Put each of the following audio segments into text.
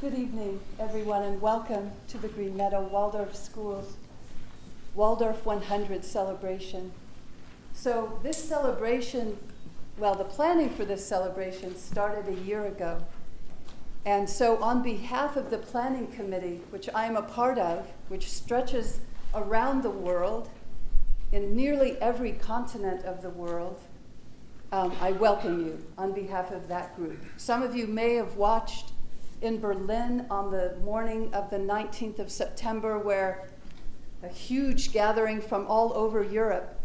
Good evening, everyone, and welcome to the Green Meadow Waldorf School's Waldorf 100 celebration. So this celebration, the planning for this celebration started a year ago. And so on behalf of the planning committee, which I'm a part of, which stretches around the world, in nearly every continent of the world, I welcome you on behalf of that group. Some of you may have watched in Berlin on the morning of the 19th of September, where a huge gathering from all over Europe,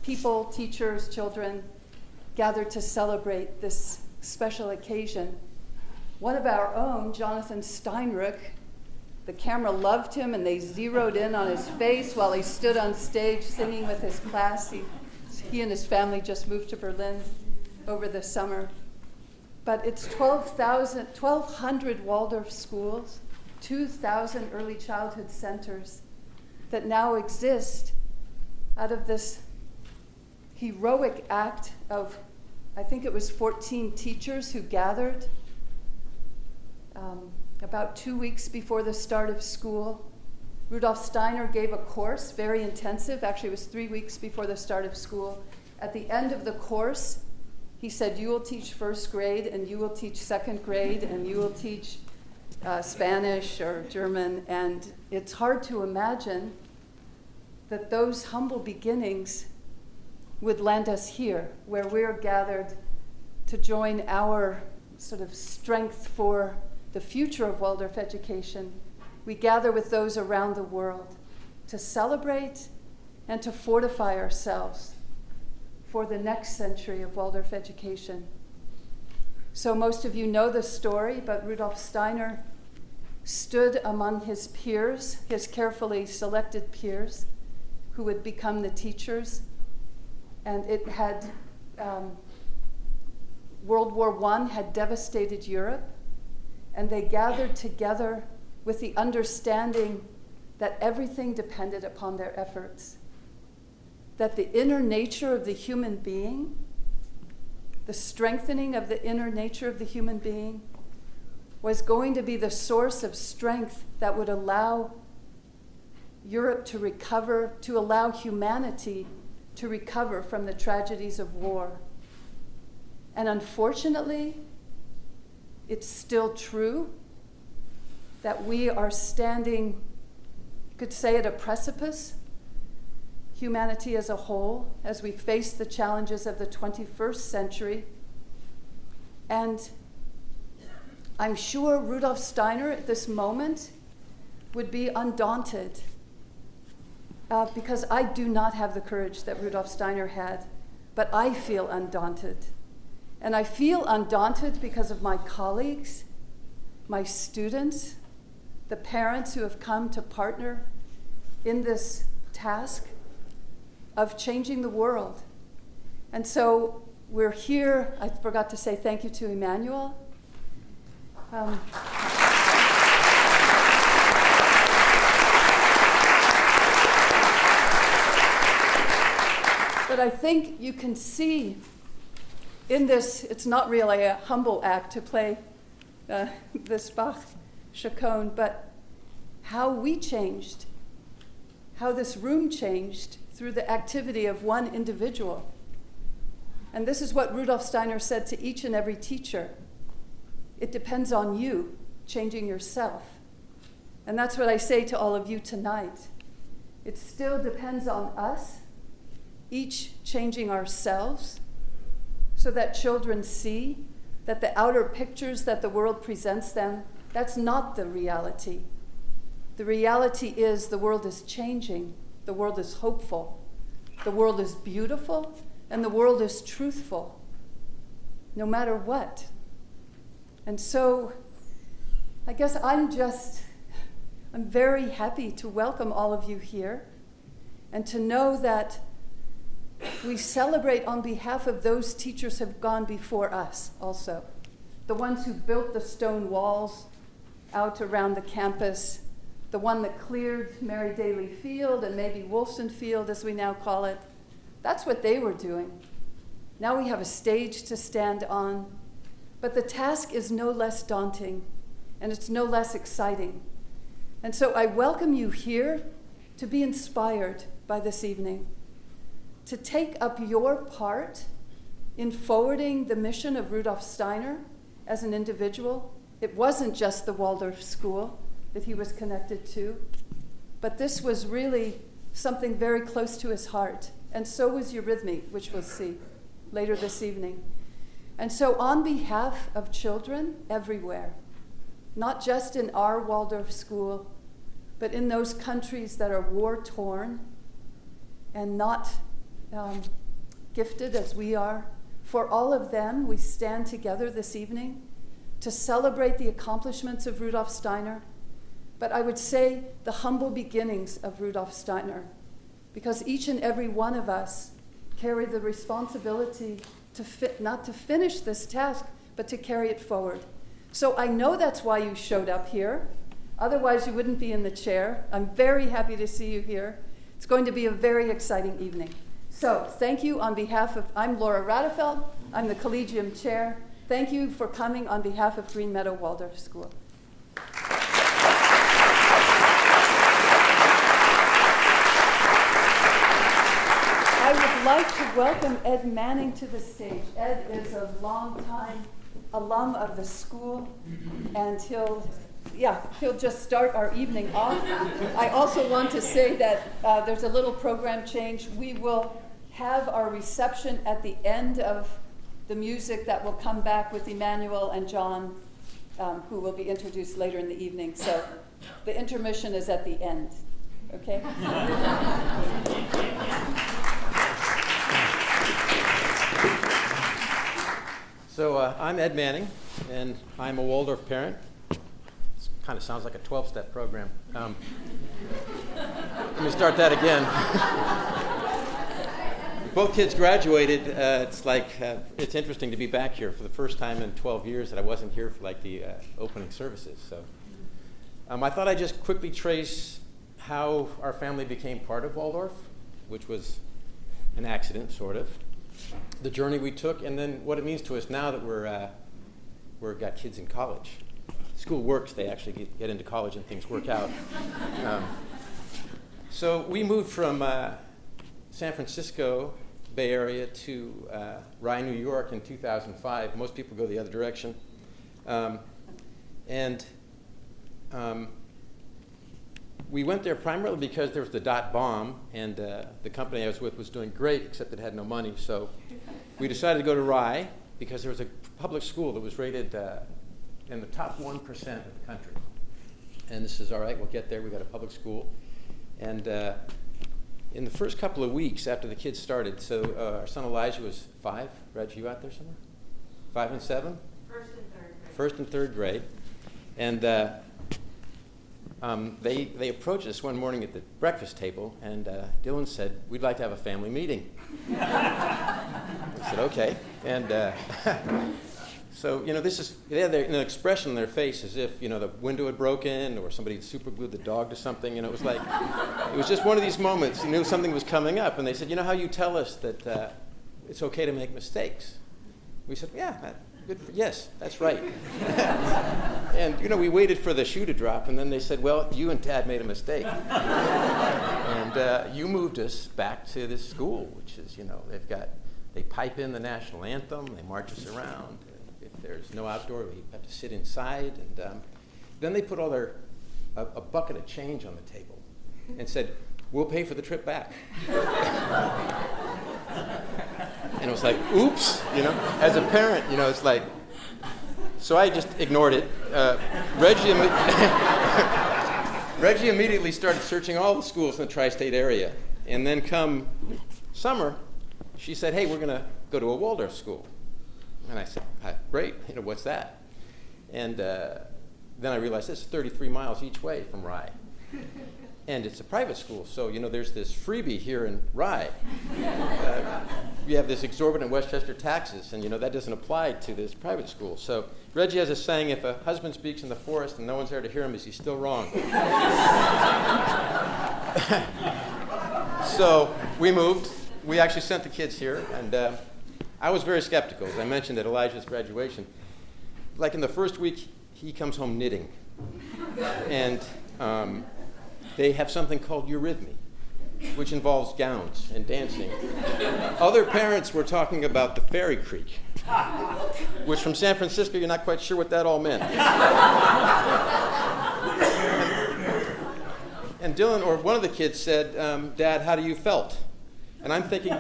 people, teachers, children, gathered to celebrate this special occasion. One of our own, Jonathan Steinruck, the camera loved him and they zeroed in on his face while he stood on stage singing with his class. He and his family just moved to Berlin over the summer. But it's 1,200 Waldorf schools, 2,000 early childhood centers that now exist out of this heroic act of, I think it was 14 teachers who gathered about 2 weeks before the start of school. Rudolf Steiner gave a course, very intensive. Actually, it was 3 weeks before the start of school. At the end of the course, he said, you will teach first grade, and you will teach second grade, and you will teach Spanish or German. And it's hard to imagine that those humble beginnings would land us here, where we're gathered to join our sort of strength for the future of Waldorf education. We gather with those around the world to celebrate and to fortify ourselves for the next century of Waldorf education. So most of you know the story, but Rudolf Steiner stood among his peers, his carefully selected peers, who would become the teachers. And it had, World War I had devastated Europe, and they gathered together with the understanding that everything depended upon their efforts. That the inner nature of the human being, the strengthening of the inner nature of the human being, was going to be the source of strength that would allow Europe to recover, to allow humanity to recover from the tragedies of war. And unfortunately, it's still true that we are standing, you could say, at a precipice, humanity as a whole, as we face the challenges of the 21st century. And I'm sure Rudolf Steiner at this moment would be undaunted, because I do not have the courage that Rudolf Steiner had, but I feel undaunted. And I feel undaunted because of my colleagues, my students, the parents who have come to partner in this task of changing the world. And so we're here. I forgot to say thank you to Emmanuel. But I think you can see in this, it's not really a humble act to play this Bach chaconne, but how we changed, how this room changed through the activity of one individual. And this is what Rudolf Steiner said to each and every teacher. It depends on you changing yourself. And that's what I say to all of you tonight. It still depends on us, each changing ourselves, so that children see that the outer pictures that the world presents them, that's not the reality. The reality is the world is changing. The world is hopeful. The world is beautiful, and the world is truthful, no matter what. And so I guess I'm very happy to welcome all of you here and to know that we celebrate on behalf of those teachers who have gone before us also. The ones who built the stone walls out around the campus, the one that cleared Mary Daly Field and maybe Wolfson Field, as we now call it. That's what they were doing. Now we have a stage to stand on. But the task is no less daunting. and it's no less exciting. And so I welcome you here to be inspired by this evening, to take up your part in forwarding the mission of Rudolf Steiner as an individual. It wasn't just the Waldorf school that he was connected to, but this was really something very close to his heart. And so was Eurythmy, which we'll see later this evening. And so on behalf of children everywhere, not just in our Waldorf school, but in those countries that are war-torn and not gifted as we are, for all of them, we stand together this evening to celebrate the accomplishments of Rudolf Steiner, but I would say the humble beginnings of Rudolf Steiner, because each and every one of us carry the responsibility not to finish this task, but to carry it forward. So I know that's why you showed up here. Otherwise, you wouldn't be in the chair. I'm very happy to see you here. It's going to be a very exciting evening. So thank you on behalf of, I'm Laura Radefeld. I'm the Collegium Chair. Thank you for coming on behalf of Green Meadow Waldorf School. I would like to welcome Ed Manning to the stage. Ed is a longtime alum of the school, and he'll just start our evening off. I also want to say that there's a little program change. We will have our reception at the end of the music that will come back with Emmanuel and John, who will be introduced later in the evening. So the intermission is at the end, okay? So I'm Ed Manning, and I'm a Waldorf parent. Kind of sounds like a 12-step program. Let me start that again. Both kids graduated. It's interesting to be back here for the first time in 12 years that I wasn't here for the opening services. So I thought I'd just quickly trace how our family became part of Waldorf, which was an accident, sort of. The journey we took, and then what it means to us now that we're got kids in college. School works, they actually get into college and things work out. So we moved from San Francisco, Bay Area, to Rye, New York in 2005. Most people go the other direction. We went there primarily because there was the dot bomb, and the company I was with was doing great, except it had no money. So we decided to go to Rye because there was a public school that was rated in the top 1% of the country. And this is all right, we'll get there. We got a public school. And in the first couple of weeks after the kids started, so our son Elijah was 5. Reg, you out there somewhere? 5 and 7? First and third grade. And they approached us one morning at the breakfast table, and Dylan said, "We'd like to have a family meeting." I said, "Okay." And so, they had an expression on their face as if, the window had broken or somebody had super glued the dog to something. It was like, it was just one of these moments. You knew something was coming up. And they said, how you tell us that it's okay to make mistakes? We said, yeah, yes, that's right. And, we waited for the shoe to drop. And then they said, well, you and Dad made a mistake. And you moved us back to this school, which is, they pipe in the national anthem. They march us around. If there's no outdoor, we have to sit inside. And then they put a bucket of change on the table and said, we'll pay for the trip back. And it was like, oops, as a parent, it's like, so I just ignored it. Reggie immediately started searching all the schools in the tri-state area. And then come summer, she said, hey, we're going to go to a Waldorf school. And I said, great, what's that? And then I realized this is 33 miles each way from Rye. And it's a private school, so there's this freebie here in Rye. We have this exorbitant Westchester taxes, and that doesn't apply to this private school. So Reggie has a saying, if a husband speaks in the forest and no one's there to hear him, is he still wrong? So we moved. We actually sent the kids here, and I was very skeptical, as I mentioned at Elijah's graduation. Like in the first week, he comes home knitting. And they have something called eurythmy, which involves gowns and dancing. Other parents were talking about the Fairy Creek, which from San Francisco, you're not quite sure what that all meant. And Dylan, or one of the kids said, Dad, how do you felt? And I'm thinking,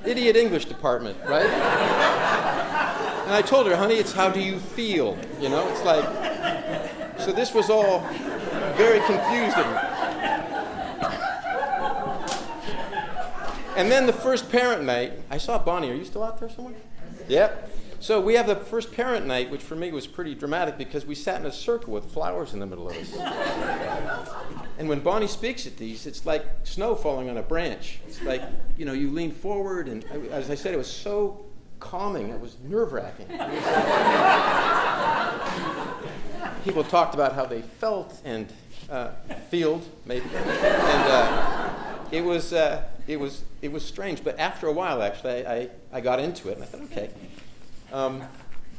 idiot English department, right? And I told her, honey, it's how do you feel? You know, it's like, so this was all very confusing. And then the first parent night, I saw Bonnie. Are you still out there somewhere? Yep. So we have the first parent night, which for me was pretty dramatic because we sat in a circle with flowers in the middle of us. And when Bonnie speaks at these, it's like snow falling on a branch. It's like, you know, you lean forward, and as I said, it was so calming. It was nerve-wracking. People talked about how they felt and feeled, maybe. And it was strange. But after a while, actually, I got into it, and I thought, okay.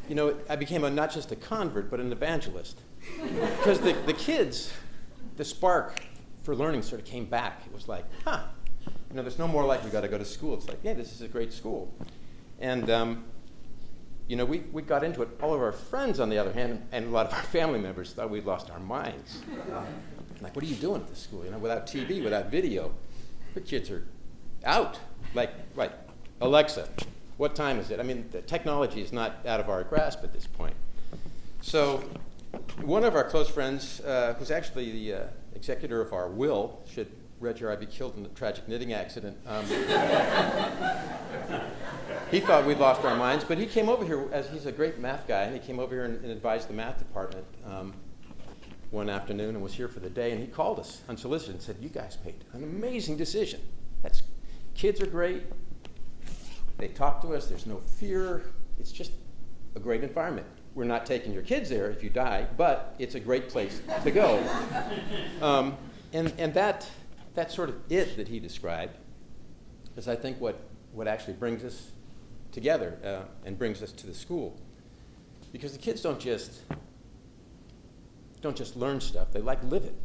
You know, I became not just a convert, but an evangelist. Because the kids, the spark for learning sort of came back. It was like, you know, there's no more like we got to go to school. It's like, yeah, this is a great school. And, you know, we got into it. All of our friends, on the other hand, and a lot of our family members thought we'd lost our minds. Like, what are you doing at this school? You know, without TV, without video, the kids are out. Like, right, Alexa, what time is it? I mean, the technology is not out of our grasp at this point. So one of our close friends, who's actually the executor of our will, should Reggie or I be killed in a tragic knitting accident, he thought we'd lost our minds, but he came over here, as he's a great math guy, and he came over here and advised the math department one afternoon and was here for the day, and he called us unsolicited and said, you guys made an amazing decision. Kids are great. They talk to us. There's no fear. It's just a great environment. We're not taking your kids there if you die, but it's a great place to go. And that's sort of it that he described is, I think, what actually brings us together and brings us to the school. Because the kids don't just learn stuff, they like live it.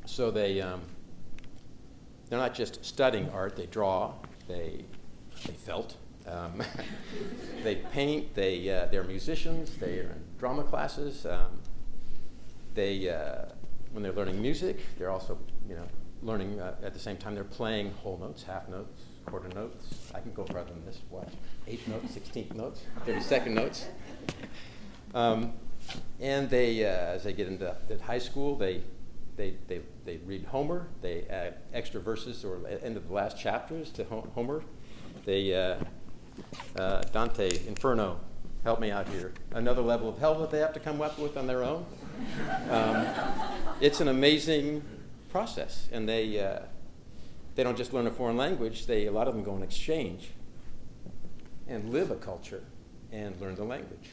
So they're not just studying art, they draw, they felt, they paint, they're musicians, they're in drama classes, when they're learning music, they're also, you know, learning at the same time they're playing whole notes, half notes, quarter notes. I can go further than this, watch. 8th notes, 16th notes, 32nd notes. And they, as they get into high school, they read Homer. They add extra verses or end of the last chapters to Homer. They Dante, Inferno, help me out here. Another level of hell that they have to come up with on their own. It's an amazing process, and they don't just learn a foreign language. A lot of them go on exchange and live a culture and learn the language.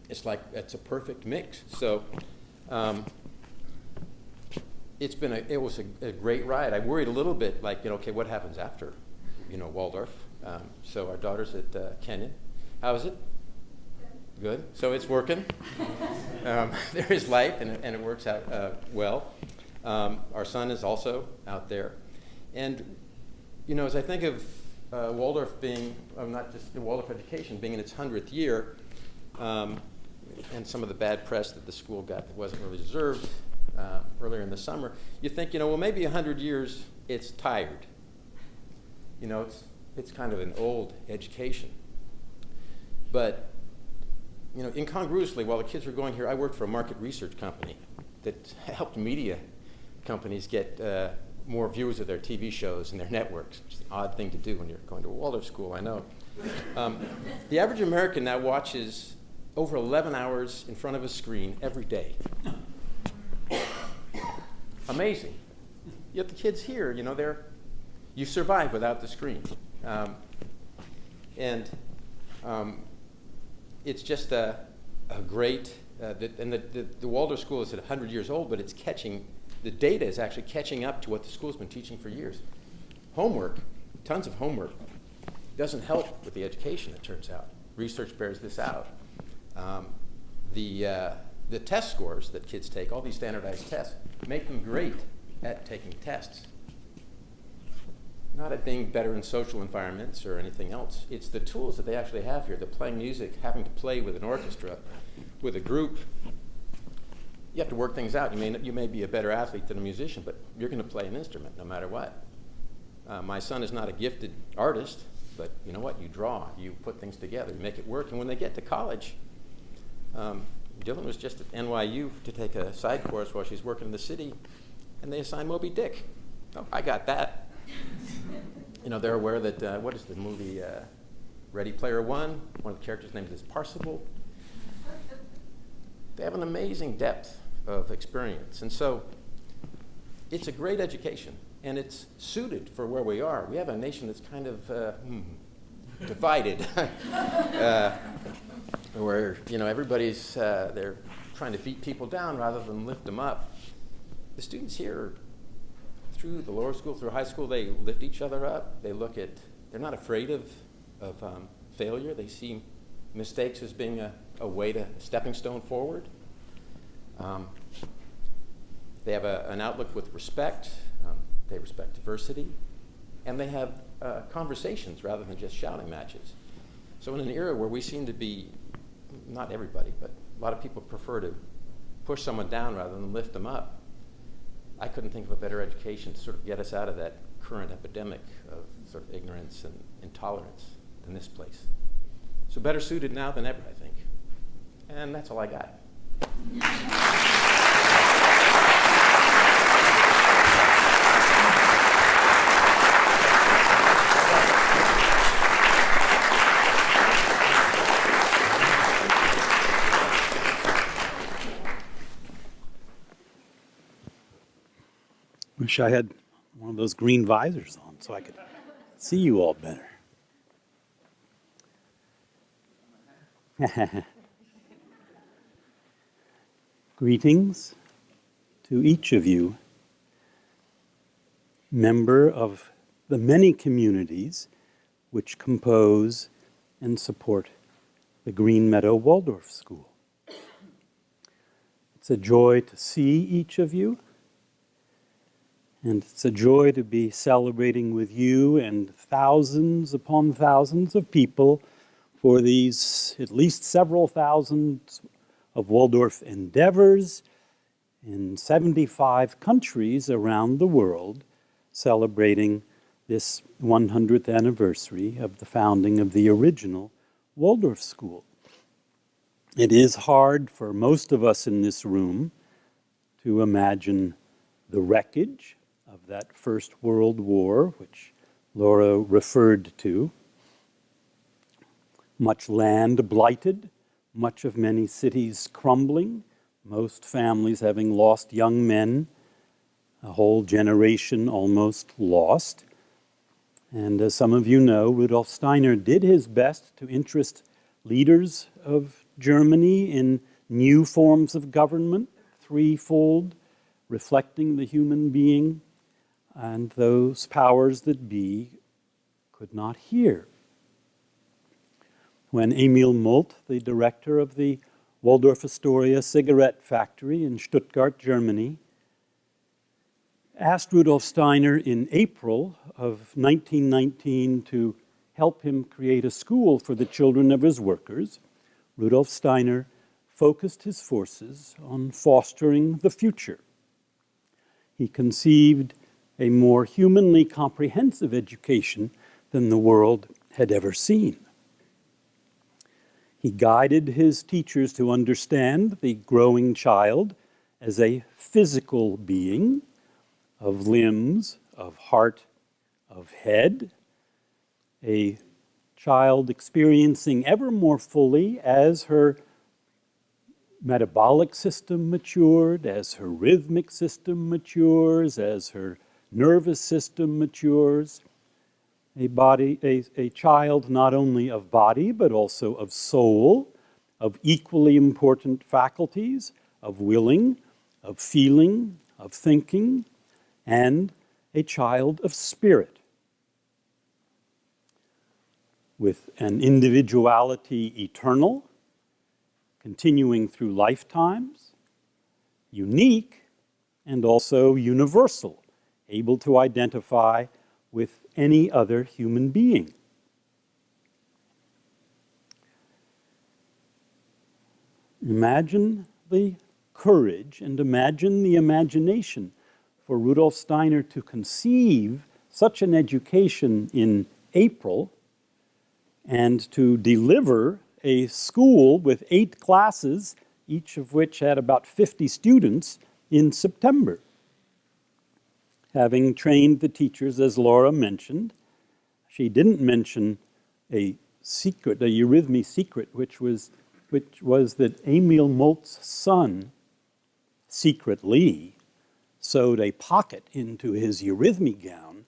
It's a perfect mix. So it was a great ride. I worried a little bit, like, you know, okay, what happens after, you know, Waldorf? So our daughter's at Kenyon. How is it? Good. So it's working. There is life, and it works out well. Our son is also out there. And, you know, as I think of Waldorf being, not just the Waldorf education, being in its 100th year, and some of the bad press that the school got that wasn't really deserved earlier in the summer, you think, you know, well, maybe 100 years, it's tired. You know, it's kind of an old education. But, you know, incongruously, while the kids were going here, I worked for a market research company that helped media companies get more viewers of their TV shows and their networks, which is an odd thing to do when you're going to a Waldorf school, I know. The average American now watches over 11 hours in front of a screen every day. Amazing. Yet the kids here, you know, you survive without the screen. It's just a great, and the Waldorf school is at 100 years old, but the data is actually catching up to what the school's been teaching for years. Homework, tons of homework, doesn't help with the education, it turns out. Research bears this out. the test scores that kids take, all these standardized tests, make them great at taking tests. Not at being better in social environments or anything else. It's the tools that they actually have here. They're playing music, having to play with an orchestra, with a group. You have to work things out. You may be a better athlete than a musician, but you're going to play an instrument no matter what. My son is not a gifted artist, but you know what? You draw, you put things together, you make it work. And when they get to college, Dylan was just at NYU to take a side course while she's working in the city, and they assigned Moby Dick. Oh, I got that. They're aware that, what is the movie, Ready Player One? One of the characters' names is Parsival. They have an amazing depth of experience. And so it's a great education, and it's suited for where we are. We have a nation that's kind of divided, where everybody's they're trying to beat people down rather than lift them up. The students here, through the lower school, through high school, they lift each other up. They're not afraid of failure. They see mistakes as being a way to stepping stone forward. They have an outlook with respect. They respect diversity, and they have conversations rather than just shouting matches. So in an era where we seem to be, not everybody, but a lot of people prefer to push someone down rather than lift them up, I couldn't think of a better education to sort of get us out of that current epidemic of sort of ignorance and intolerance than this place. So better suited now than ever, I think. And that's all I got. Wish I had one of those green visors on so I could see you all better. Greetings to each of you, member of the many communities which compose and support the Green Meadow Waldorf School. It's a joy to see each of you, and it's a joy to be celebrating with you and thousands upon thousands of people for these at least several thousands of Waldorf endeavors in 75 countries around the world, celebrating this 100th anniversary of the founding of the original Waldorf School. It is hard for most of us in this room to imagine the wreckage of that First World War, which Laura referred to. Much land blighted, much of many cities crumbling, most families having lost young men, a whole generation almost lost. And as some of you know, Rudolf Steiner did his best to interest leaders of Germany in new forms of government, threefold, reflecting the human being, and those powers that be could not hear. When Emil Molt, the director of the Waldorf Astoria cigarette factory in Stuttgart, Germany, asked Rudolf Steiner in April of 1919 to help him create a school for the children of his workers, Rudolf Steiner focused his forces on fostering the future. He conceived a more humanly comprehensive education than the world had ever seen. He guided his teachers to understand the growing child as a physical being of limbs, of heart, of head, a child experiencing ever more fully as her metabolic system matured, as her rhythmic system matures, as her nervous system matures, a child not only of body, but also of soul, of equally important faculties, of willing, of feeling, of thinking, and a child of spirit, with an individuality eternal, continuing through lifetimes, unique, and also universal, able to identify with any other human being. Imagine the courage and imagine the imagination for Rudolf Steiner to conceive such an education in April and to deliver a school with 8 classes, each of which had about 50 students, in September. Having trained the teachers, as Laura mentioned, she didn't mention a secret, a eurythmy secret, which was that Emil Molt's son secretly sewed a pocket into his eurythmy gown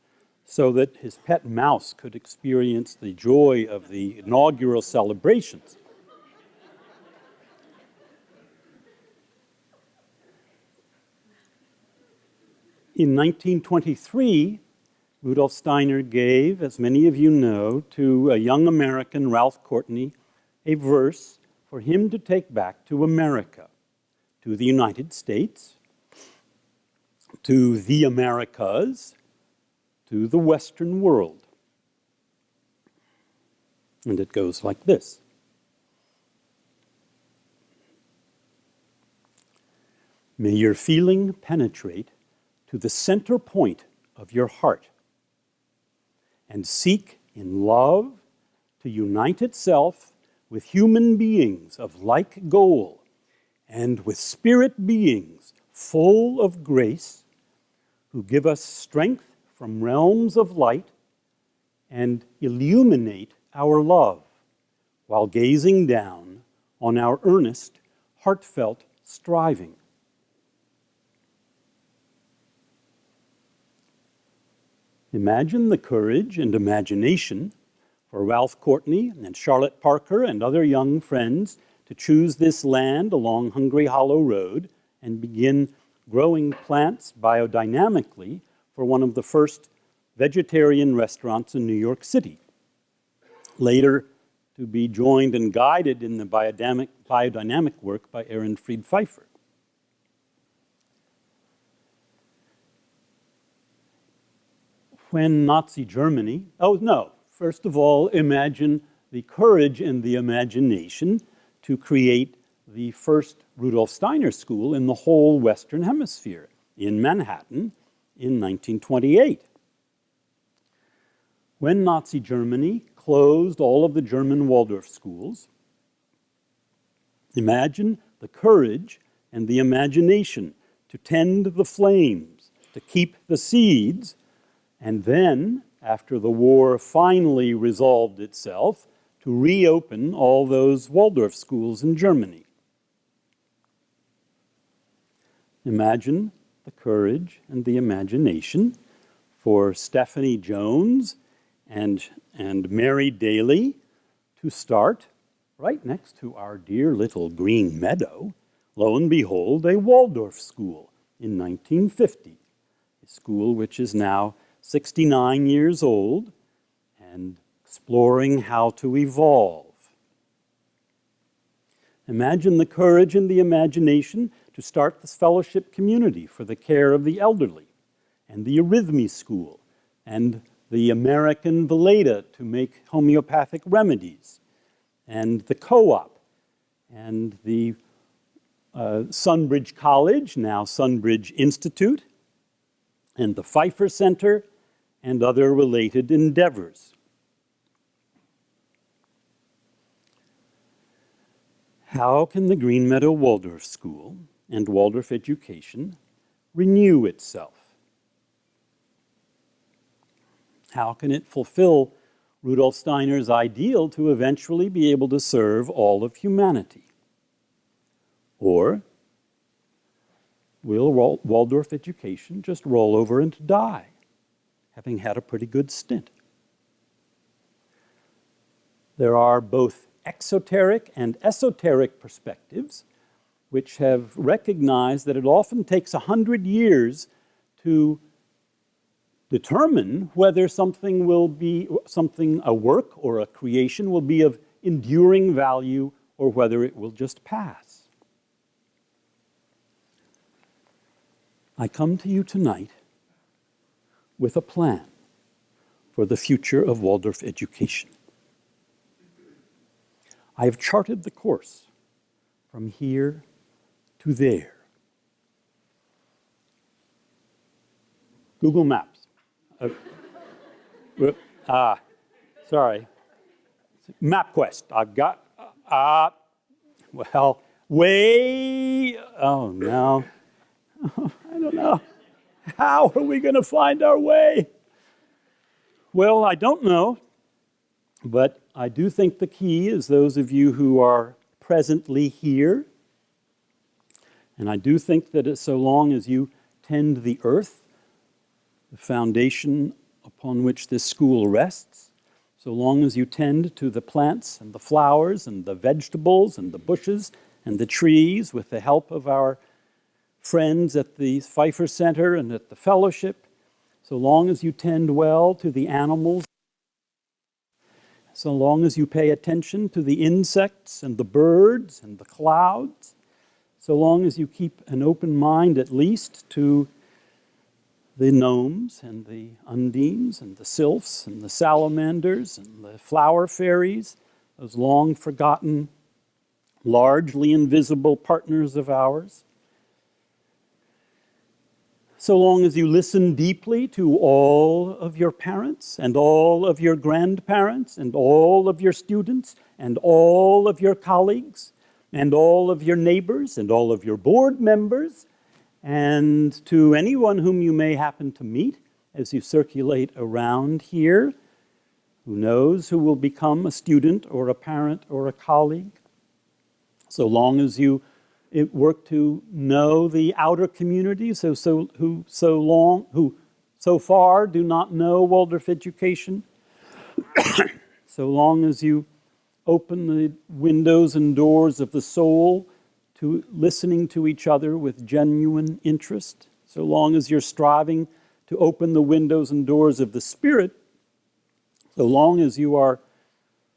so that his pet mouse could experience the joy of the inaugural celebrations. In 1923, Rudolf Steiner gave, as many of you know, to a young American, Ralph Courtney, a verse for him to take back to America, to the United States, to the Americas, to the Western world. And it goes like this. May your feeling penetrate to the center point of your heart and seek in love to unite itself with human beings of like goal and with spirit beings full of grace who give us strength from realms of light and illuminate our love while gazing down on our earnest, heartfelt striving. Imagine the courage and imagination for Ralph Courtney and Charlotte Parker and other young friends to choose this land along Hungry Hollow Road and begin growing plants biodynamically for one of the first vegetarian restaurants in New York City. Later, to be joined and guided in the biodynamic work by Aaron Fried Pfeiffer. When Nazi Germany, first of all, imagine the courage and the imagination to create the first Rudolf Steiner School in the whole Western Hemisphere in Manhattan in 1928. When Nazi Germany closed all of the German Waldorf schools, imagine the courage and the imagination to tend the flames, to keep the seeds, and then, after the war finally resolved itself, to reopen all those Waldorf schools in Germany. Imagine the courage and the imagination for Stephanie Jones and Mary Daly to start, right next to our dear little green meadow, lo and behold, a Waldorf school in 1950, a school which is now 69 years old and exploring how to evolve. Imagine the courage and the imagination to start this fellowship community for the care of the elderly, and the eurythmy school, and the American Veleda to make homeopathic remedies, and the co-op, and the Sunbridge College, now Sunbridge Institute, and the Pfeiffer Center, and other related endeavors. How can the Green Meadow Waldorf School and Waldorf education renew itself? How can it fulfill Rudolf Steiner's ideal to eventually be able to serve all of humanity? Or will Waldorf education just roll over and die, having had a pretty good stint? There are both exoteric and esoteric perspectives which have recognized that it often takes 100 years to determine whether something will be, a work or a creation will be of enduring value or whether it will just pass. I come to you tonight with a plan for the future of Waldorf education. I have charted the course from here to there. Google Maps. Sorry. MapQuest. I've got, oh no. I don't know. How are we going to find our way? Well, I don't know, but I do think the key is those of you who are presently here. And I do think that so long as you tend the earth, the foundation upon which this school rests, so long as you tend to the plants and the flowers and the vegetables and the bushes and the trees with the help of our friends at the Pfeiffer Center and at the Fellowship, so long as you tend well to the animals, so long as you pay attention to the insects and the birds and the clouds, so long as you keep an open mind at least to the gnomes and the undines and the sylphs and the salamanders and the flower fairies, those long forgotten, largely invisible partners of ours, so long as you listen deeply to all of your parents and all of your grandparents and all of your students and all of your colleagues and all of your neighbors and all of your board members and to anyone whom you may happen to meet as you circulate around here, who knows who will become a student or a parent or a colleague, so long as you work to know the outer communities who so far do not know Waldorf education, so long as you open the windows and doors of the soul to listening to each other with genuine interest, so long as you're striving to open the windows and doors of the spirit, so long as you are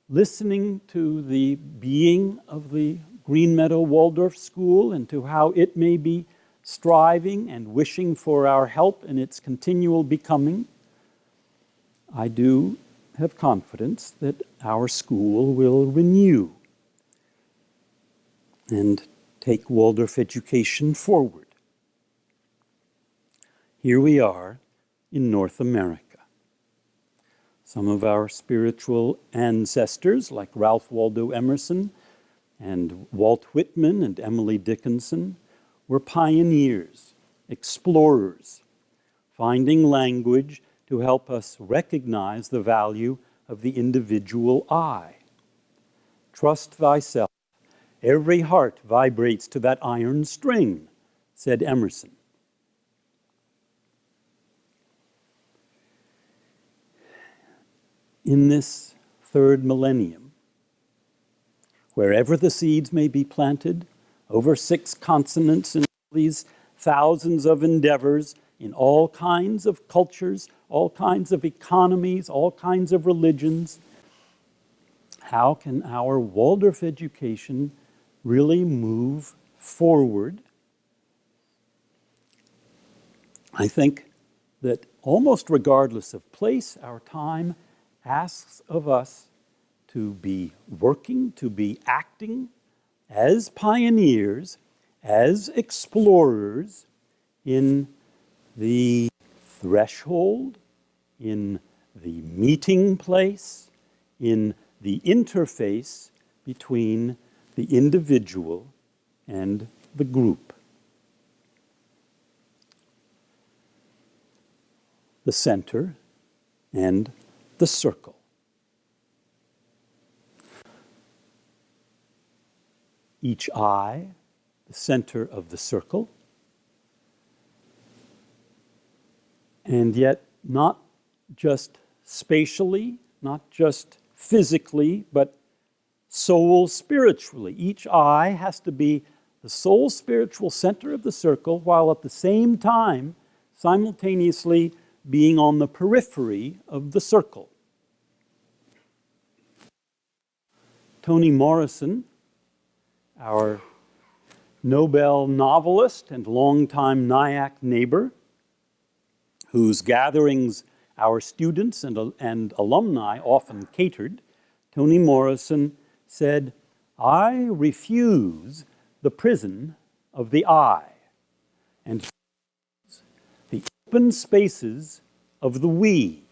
listening to the being of the Green Meadow Waldorf School and to how it may be striving and wishing for our help in its continual becoming, I do have confidence that our school will renew and take Waldorf education forward. Here we are in North America. Some of our spiritual ancestors, like Ralph Waldo Emerson and Walt Whitman and Emily Dickinson, were pioneers, explorers, finding language to help us recognize the value of the individual I. Trust thyself. Every heart vibrates to that iron string, said Emerson. In this third millennium, wherever the seeds may be planted, over 6 continents and these thousands of endeavors in all kinds of cultures, all kinds of economies, all kinds of religions, how can our Waldorf education really move forward? I think that almost regardless of place, our time asks of us to be working, to be acting as pioneers, as explorers in the threshold, in the meeting place, in the interface between the individual and the group. The center and the circle. Each eye, the center of the circle, and yet not just spatially, not just physically, but soul spiritually. Each eye has to be the soul spiritual center of the circle, while at the same time simultaneously being on the periphery of the circle. Toni Morrison our Nobel novelist and longtime NIAC neighbor, whose gatherings our students and alumni often catered, Toni Morrison said, "I refuse the prison of the I, and the open spaces of the we."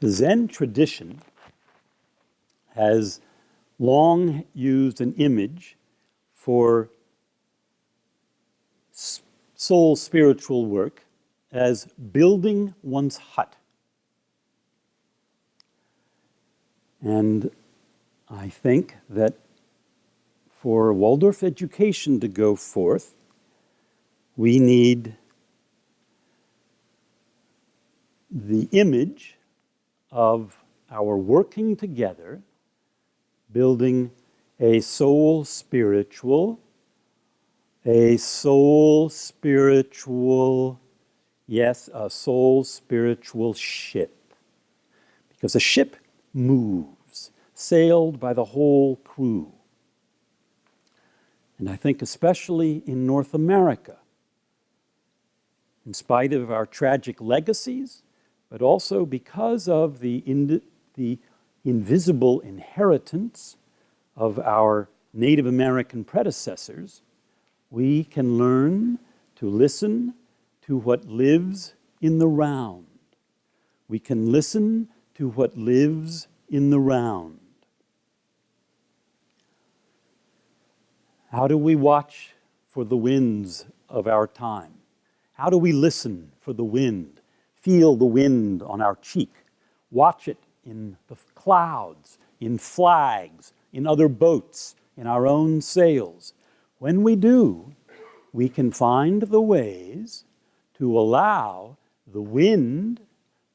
The Zen tradition has long used an image for soul spiritual work as building one's hut. And I think that for Waldorf education to go forth, we need the image of our working together, building a soul spiritual, yes, a soul spiritual ship. Because a ship moves, sailed by the whole crew. And I think especially in North America, in spite of our tragic legacies, but also because of the invisible inheritance of our Native American predecessors, we can learn to listen to what lives in the round. We can listen to what lives in the round. How do we watch for the winds of our time? How do we listen for the wind? Feel the wind on our cheek. Watch it in the clouds, in flags, in other boats, in our own sails. When we do, we can find the ways to allow the wind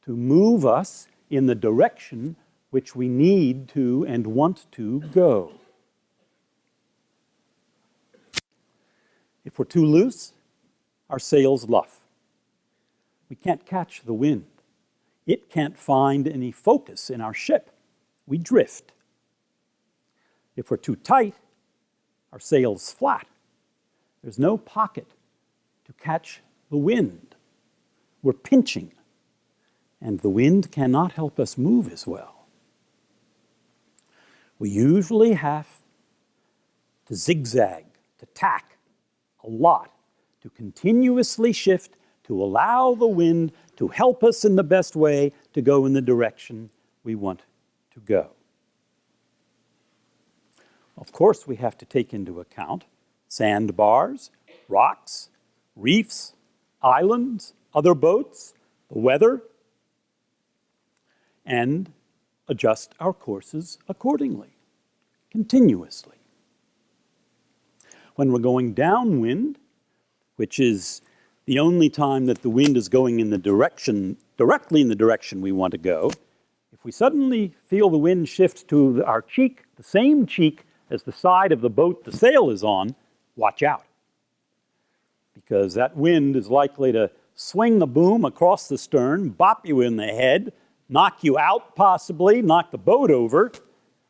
to move us in the direction which we need to and want to go. If we're too loose, our sails luff. We can't catch the wind. It can't find any focus in our ship. We drift. If we're too tight, our sails flat. There's no pocket to catch the wind. We're pinching, and the wind cannot help us move as well. We usually have to zigzag, to tack a lot, to continuously shift, to allow the wind to help us in the best way to go in the direction we want to go. Of course, we have to take into account sandbars, rocks, reefs, islands, other boats, the weather, and adjust our courses accordingly, continuously. When we're going downwind, which is the only time that the wind is going in the direction, directly in the direction we want to go, if we suddenly feel the wind shift to our cheek, the same cheek as the side of the boat the sail is on, watch out. Because that wind is likely to swing the boom across the stern, bop you in the head, knock you out possibly, knock the boat over.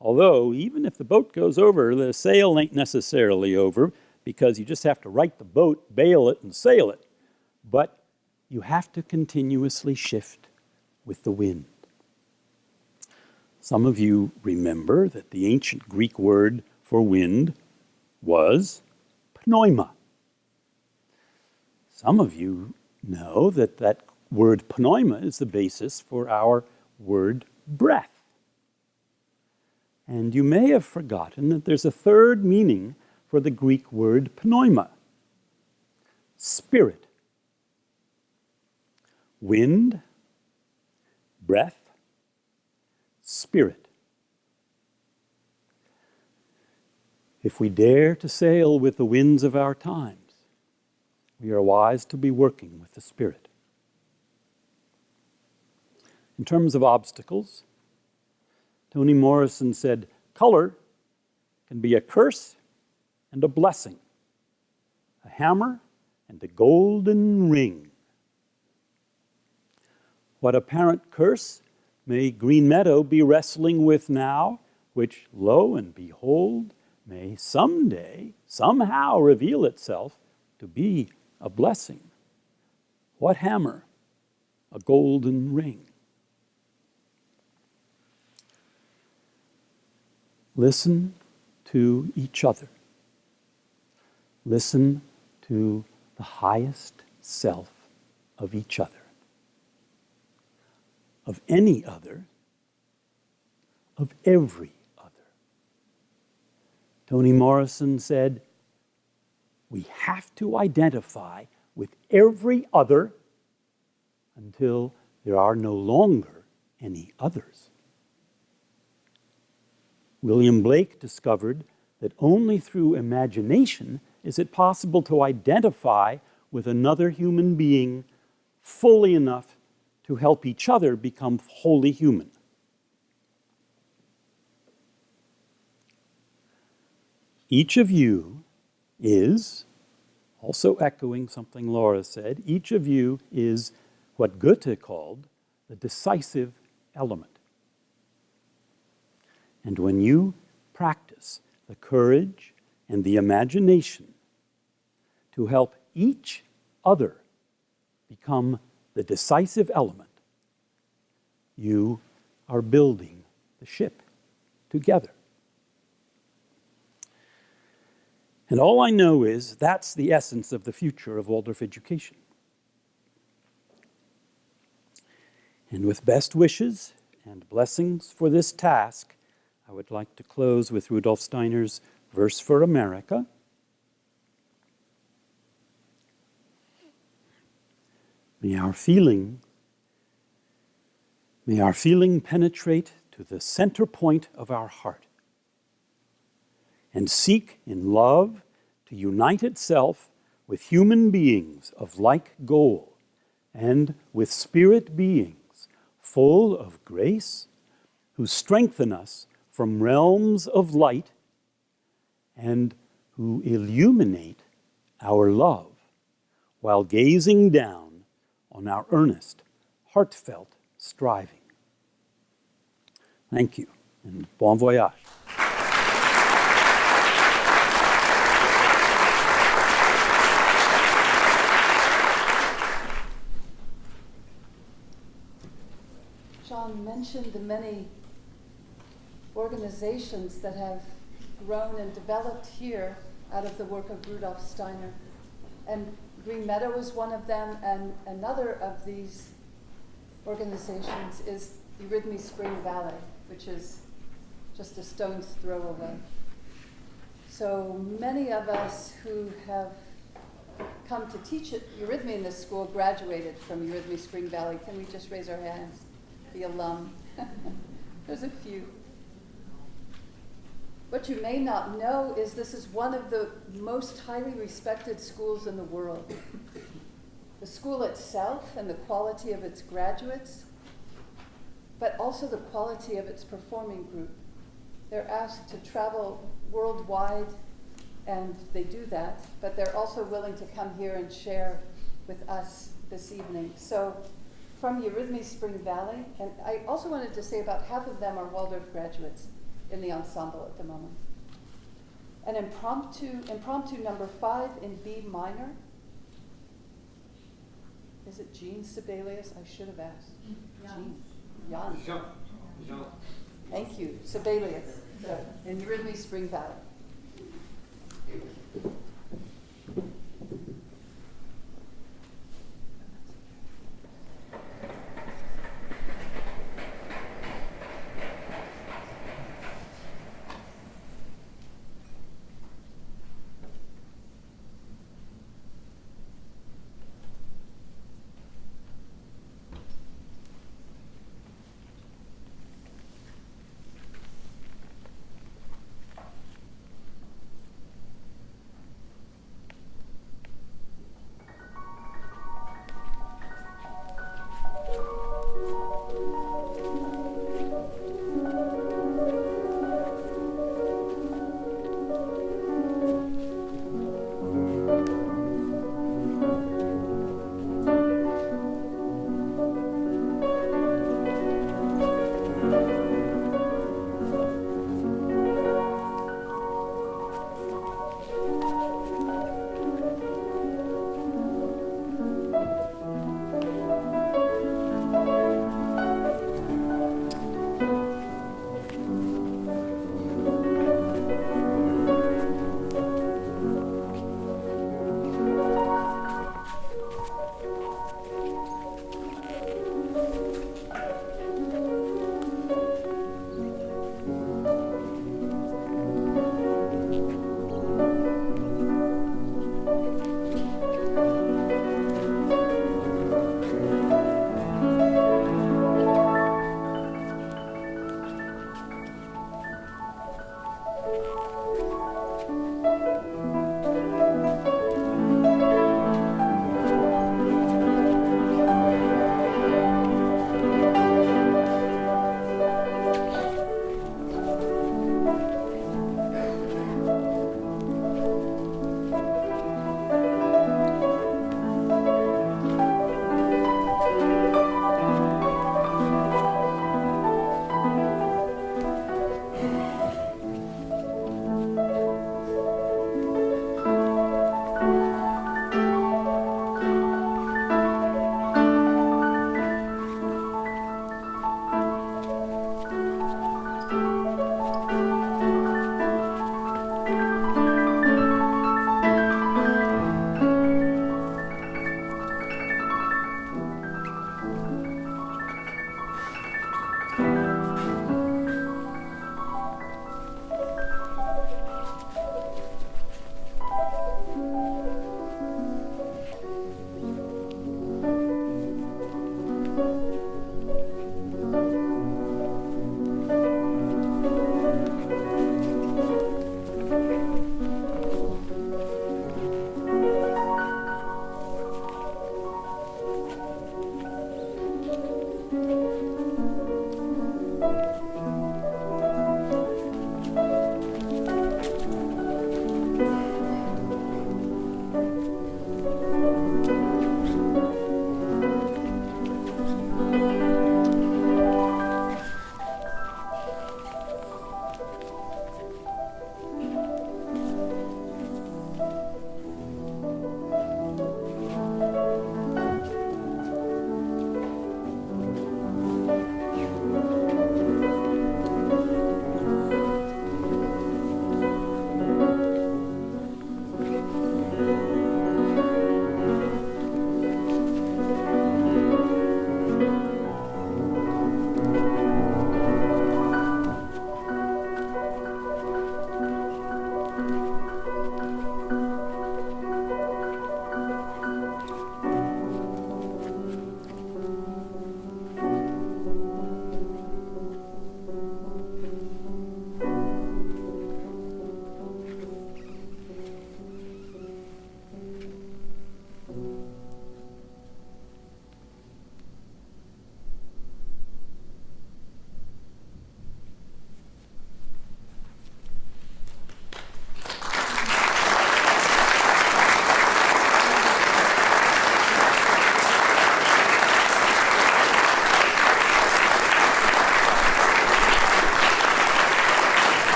Although, even if the boat goes over, the sail ain't necessarily over, because you just have to right the boat, bail it, and sail it. But you have to continuously shift with the wind. Some of you remember that the ancient Greek word for wind was pneuma. Some of you know that that word pneuma is the basis for our word breath. And you may have forgotten that there's a third meaning for the Greek word pneuma: spirit. Wind, breath, spirit. If we dare to sail with the winds of our times, we are wise to be working with the spirit. In terms of obstacles, Toni Morrison said, color can be a curse and a blessing, a hammer and a golden ring. What apparent curse may Green Meadow be wrestling with now, which, lo and behold, may someday, somehow reveal itself to be a blessing? What hammer? A golden ring. Listen to each other. Listen to the highest self of each other, of any other, of every other. Toni Morrison said, we have to identify with every other until there are no longer any others. William Blake discovered that only through imagination is it possible to identify with another human being fully enough to help each other become wholly human. Each of you is, also echoing something Laura said, each of you is what Goethe called the decisive element. And when you practice the courage and the imagination to help each other become the decisive element, you are building the ship together. And all I know is that's the essence of the future of Waldorf education. And with best wishes and blessings for this task, I would like to close with Rudolf Steiner's Verse for America. May our feeling penetrate to the center point of our heart and seek in love to unite itself with human beings of like goal and with spirit beings full of grace who strengthen us from realms of light and who illuminate our love while gazing down on our earnest, heartfelt striving. Thank you, and bon voyage. John mentioned the many organizations that have grown and developed here out of the work of Rudolf Steiner. And Green Meadow is one of them, and another of these organizations is Eurythmy Spring Valley, which is just a stone's throw away. So many of us who have come to teach at Eurythmy in this school graduated from Eurythmy Spring Valley. Can we just raise our hands? The alum. There's a few. What you may not know is this is one of the most highly respected schools in the world. The school itself and the quality of its graduates, but also the quality of its performing group. They're asked to travel worldwide, and they do that, but they're also willing to come here and share with us this evening. So from Eurythmy Spring Valley, and I also wanted to say about half of them are Waldorf graduates in the ensemble at the moment. An impromptu number 5 in B minor. Is it Jean Sibelius? I should have asked. Jan. Thank you, Sibelius, in Eurythmy Spring Valley.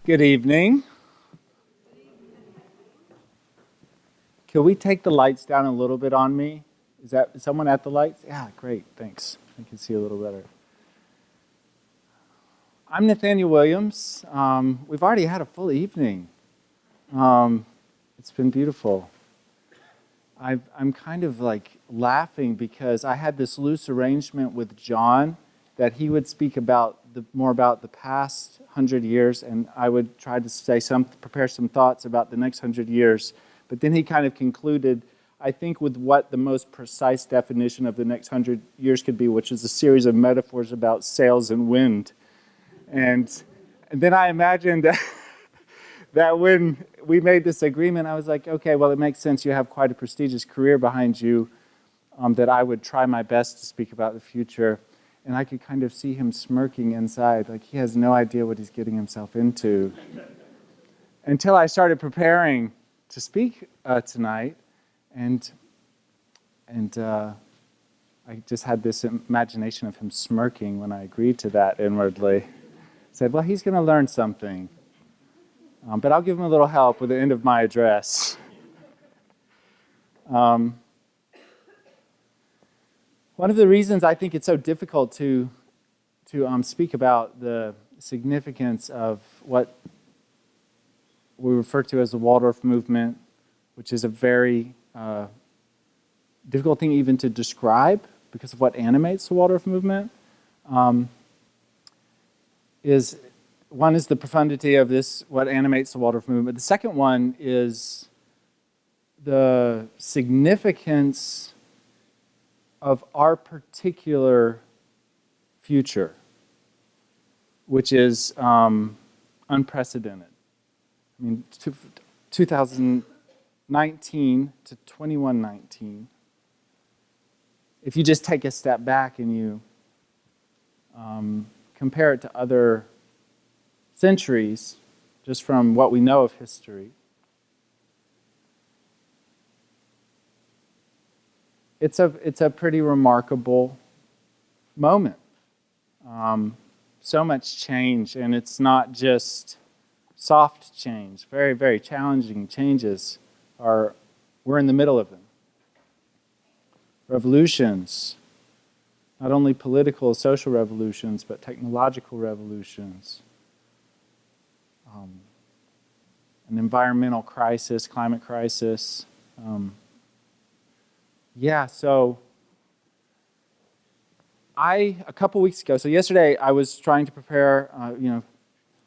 Good evening. Can we take the lights down a little bit on me? Is someone at the lights? Yeah, great, thanks. I can see a little better. I'm Nathaniel Williams. We've already had a full evening. It's been beautiful. I'm kind of like laughing because I had this loose arrangement with John that he would speak about more about the past 100 years, and I would try to prepare some thoughts about the next 100 years. But then he kind of concluded, I think, with what the most precise definition of the next 100 years could be, which is a series of metaphors about sails and wind. And then I imagined that when we made this agreement, I was like, okay, well, it makes sense. You have quite a prestigious career behind you, that I would try my best to speak about the future. And I could kind of see him smirking inside, like he has no idea what he's getting himself into. Until I started preparing to speak tonight, and I just had this imagination of him smirking when I agreed to that inwardly. Said, well, he's going to learn something. But I'll give him a little help with the end of my address. One of the reasons I think it's so difficult to speak about the significance of what we refer to as the Waldorf movement, which is a very difficult thing even to describe because of what animates the Waldorf movement, is, one is the profundity of this, what animates the Waldorf movement. The second one is the significance of our particular future, which is unprecedented. I mean, 2019 to 2119, if you just take a step back and you compare it to other centuries, just from what we know of history, it's a pretty remarkable moment. So much change, and it's not just soft change. Very, very challenging changes we're in the middle of them. Revolutions, not only political, social revolutions, but technological revolutions. An environmental crisis, climate crisis. So a couple weeks ago, so yesterday I was trying to prepare,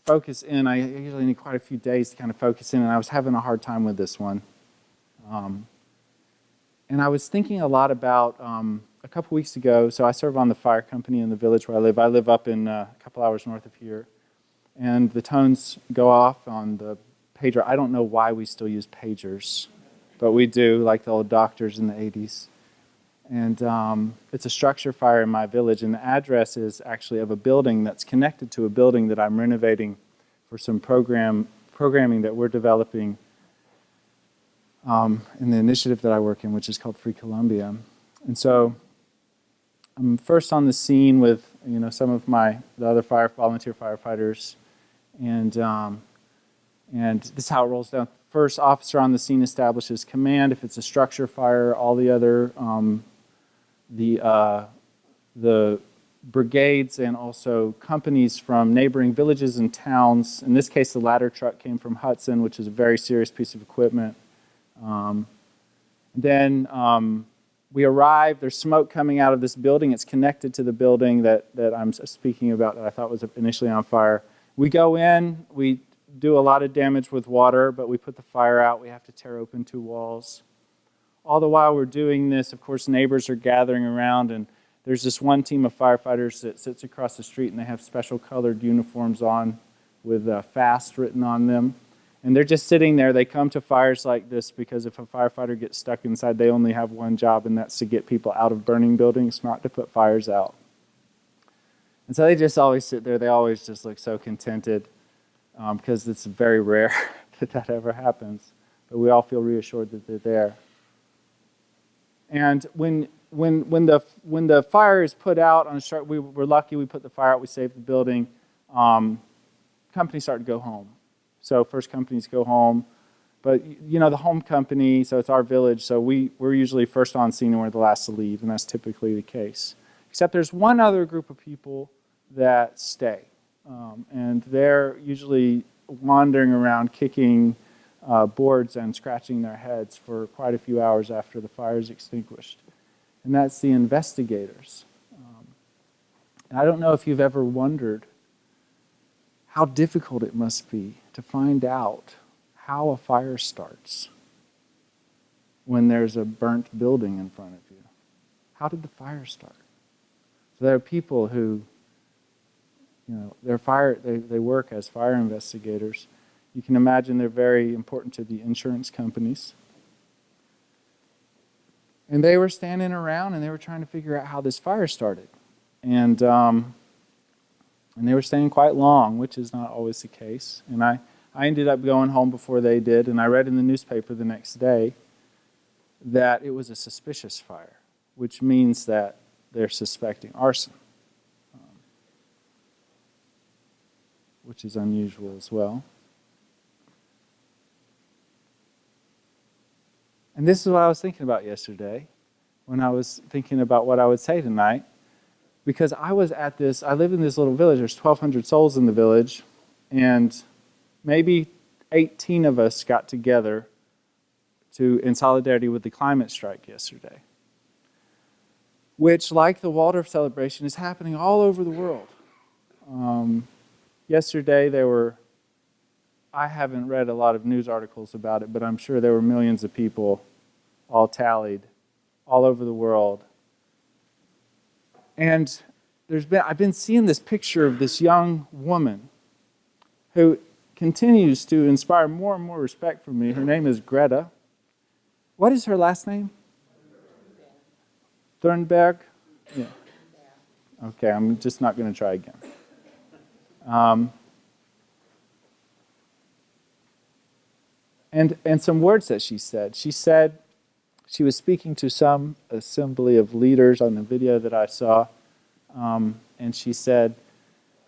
focus in. I usually need quite a few days to kind of focus in, and I was having a hard time with this one. And I was thinking a lot about, a couple weeks ago, so I serve on the fire company in the village where I live. I live up in a couple hours north of here. And the tones go off on the pager. I don't know why we still use pagers, but we do, like the old doctors in the 80s. And it's a structure fire in my village, and the address is actually of a building that's connected to a building that I'm renovating for some programming that we're developing in the initiative that I work in, which is called Free Columbia. And so I'm first on the scene with some of the other volunteer firefighters, and this is how it rolls down. First officer on the scene establishes command. If it's a structure fire, all the other the brigades and also companies from neighboring villages and towns. In this case, the ladder truck came from Hudson, which is a very serious piece of equipment. Then we arrive. There's smoke coming out of this building. It's connected to the building that I'm speaking about that I thought was initially on fire. We go in. We do a lot of damage with water, but we put the fire out. We have to tear open 2 walls. All the while we're doing this, of course, neighbors are gathering around, and there's this one team of firefighters that sits across the street, and they have special colored uniforms on with FAST written on them. And they're just sitting there. They come to fires like this because if a firefighter gets stuck inside, they only have one job, and that's to get people out of burning buildings, not to put fires out. And so they just always sit there. They always just look so contented because it's very rare that ever happens. But we all feel reassured that they're there. And when the fire is put out on a start, we're lucky. We put the fire out. We saved the building. Companies start to go home. So first companies go home, but the home company. So it's our village. So we're usually first on scene and we're the last to leave, and that's typically the case. Except there's one other group of people that stay, and they're usually wandering around, kicking boards and scratching their heads for quite a few hours after the fire is extinguished. And that's the investigators. And I don't know if you've ever wondered how difficult it must be to find out how a fire starts when there's a burnt building in front of you. How did the fire start? So there are people who, they work as fire investigators. You can imagine they're very important to the insurance companies. And they were standing around and they were trying to figure out how this fire started. And they were staying quite long, which is not always the case. And I ended up going home before they did, and I read in the newspaper the next day that it was a suspicious fire, which means that they're suspecting arson, which is unusual as well. And this is what I was thinking about yesterday when I was thinking about what I would say tonight. Because I live in this little village. There's 1,200 souls in the village, and maybe 18 of us got together in solidarity with the climate strike yesterday, which, like the Waldorf celebration, is happening all over the world. Yesterday I haven't read a lot of news articles about it, but I'm sure there were millions of people all tallied all over the world. And I've been seeing this picture of this young woman who continues to inspire more and more respect for me. Her name is Greta. What is her last name? Thunberg? Yeah. Okay, I'm just not going to try again. And some words that she said. She said she was speaking to some assembly of leaders on the video that I saw, and she said,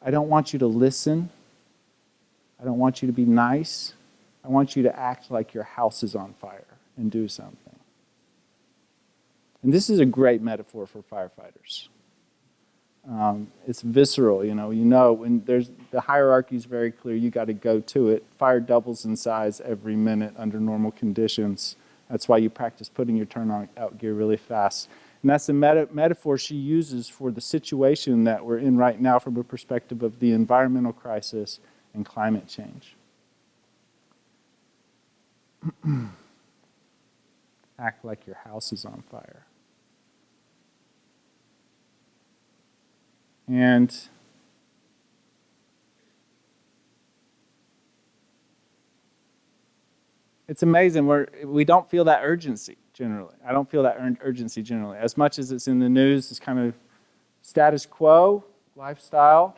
I don't want you to listen. I don't want you to be nice. I want you to act like your house is on fire and do something. And this is a great metaphor for firefighters. It's visceral, you know, when the hierarchy is very clear, you got to go to it. Fire doubles in size every minute under normal conditions. That's why you practice putting your turnout gear really fast. And that's the metaphor she uses for the situation that we're in right now from a perspective of the environmental crisis and climate change. Act like your house is on fire. And it's amazing. We don't feel that urgency generally. I don't feel that urgency generally. As much as it's in the news, it's kind of status quo, lifestyle.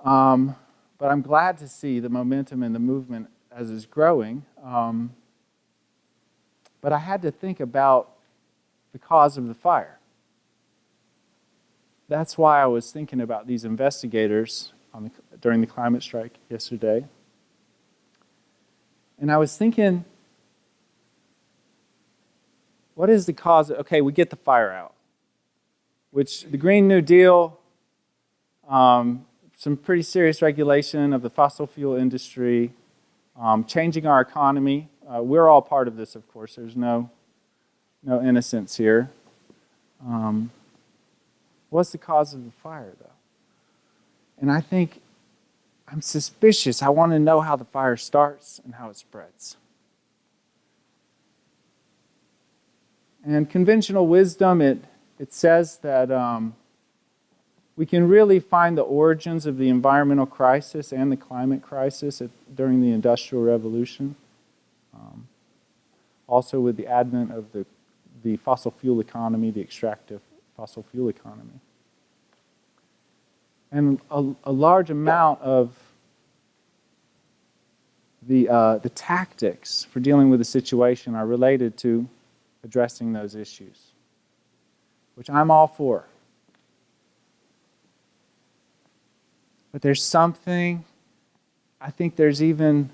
But I'm glad to see the momentum and the movement as it's growing. But I had to think about the cause of the fire. That's why I was thinking about these investigators during the climate strike yesterday. And I was thinking, what is the cause? Okay, we get the fire out, which the Green New Deal, some pretty serious regulation of the fossil fuel industry, changing our economy. We're all part of this, of course. There's no innocence here. What's the cause of the fire, though? And I think I'm suspicious. I want to know how the fire starts and how it spreads. And conventional wisdom, it says that we can really find the origins of the environmental crisis and the climate crisis during the Industrial Revolution. Also with the advent of the fossil fuel economy, the extractive fossil fuel economy. And a large amount of the tactics for dealing with the situation are related to addressing those issues, which I'm all for. But there's something, I think there's even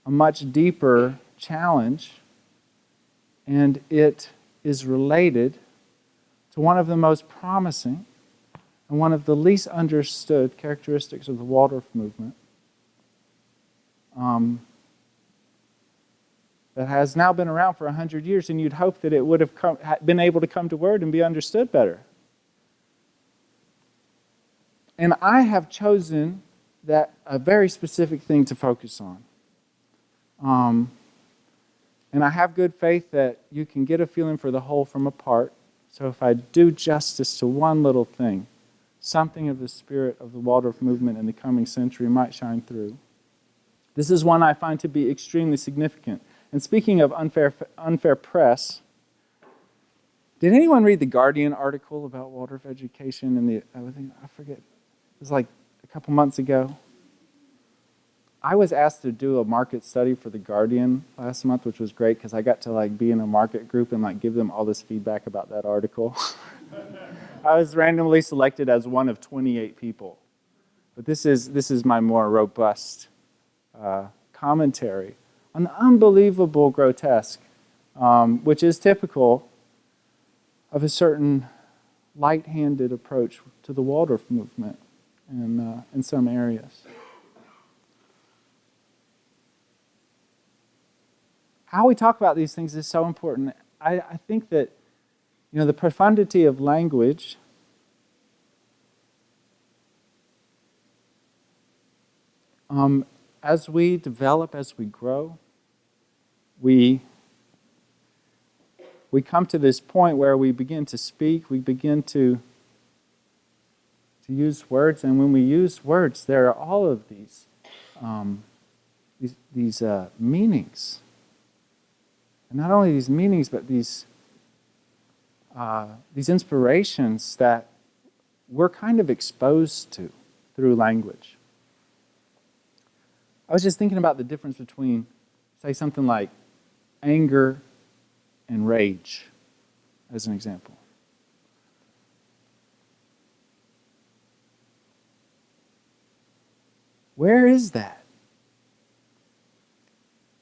a much deeper challenge, and it is related to one of the most promising and one of the least understood characteristics of the Waldorf movement that has now been around for 100 years, and you'd hope that it would have been able to come to word and be understood better. And I have chosen that a very specific thing to focus on. And I have good faith that you can get a feeling for the whole from a part. So if I do justice to one little thing, something of the spirit of the Waldorf movement in the coming century might shine through. This is one I find to be extremely significant. And speaking of unfair press, did anyone read the Guardian article about Waldorf education I forget, it was like a couple months ago? I was asked to do a market study for the Guardian last month, which was great because I got to be in a market group and give them all this feedback about that article. I was randomly selected as one of 28 people. But this is my more robust commentary on the unbelievable grotesque, which is typical of a certain light-handed approach to the Waldorf movement in some areas. How we talk about these things is so important. I think that the profundity of language As we develop, as we grow, we come to this point where we begin to speak, we begin to use words, and when we use words, there are all of these meanings. And not only these meanings, but these inspirations that we're kind of exposed to through language. I was just thinking about the difference between, say, something like anger and rage, as an example. Where is that?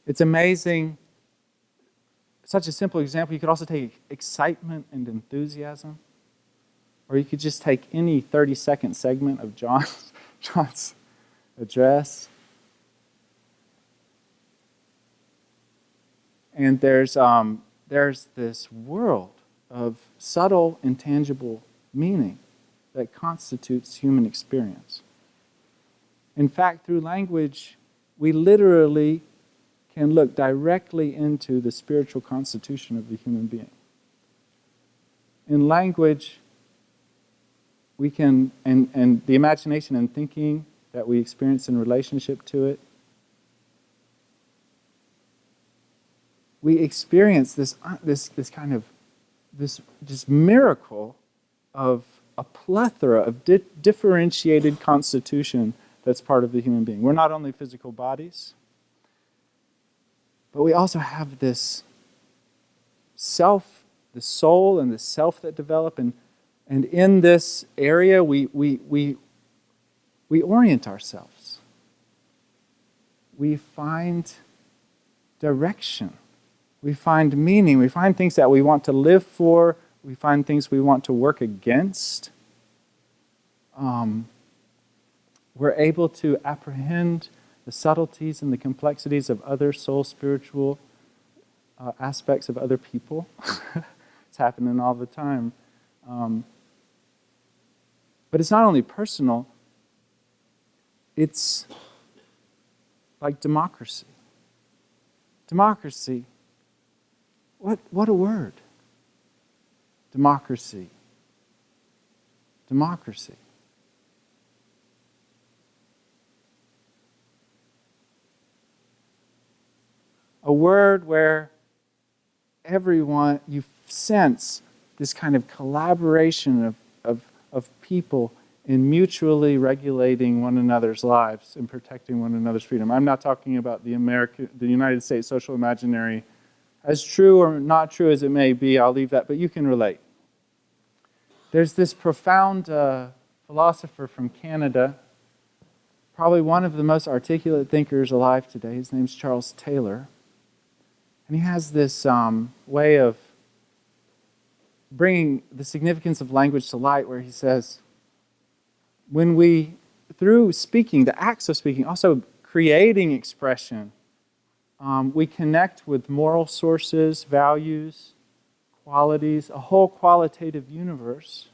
It's amazing. Such a simple example. You could also take excitement and enthusiasm. Or you could just take any 30-second segment of John's address. And there's this world of subtle, intangible meaning that constitutes human experience. In fact, through language, we literally can look directly into the spiritual constitution of the human being. In language, we can, and the imagination and thinking that we experience in relationship to it, we experience this kind of this miracle of a plethora of differentiated constitution that's part of the human being. We're not only physical bodies, but we also have this self, the soul and the self that develop, and in this area we orient ourselves. We find direction. We find meaning. We find things that we want to live for. We find things we want to work against. We're able to apprehend the subtleties and the complexities of other soul spiritual aspects of other people. It's happening all the time. But it's not only personal, it's like democracy. Democracy. What a word. Democracy. Democracy. A word where everyone, you sense this kind of collaboration of people in mutually regulating one another's lives and protecting one another's freedom. I'm not talking about the United States social imaginary, as true or not true as it may be. I'll leave that, but you can relate. There's this profound philosopher from Canada, probably one of the most articulate thinkers alive today. His name's Charles Taylor. And he has this way of bringing the significance of language to light, where he says, when we, through speaking, the acts of speaking, also creating expression, we connect with moral sources, values, qualities, a whole qualitative universe.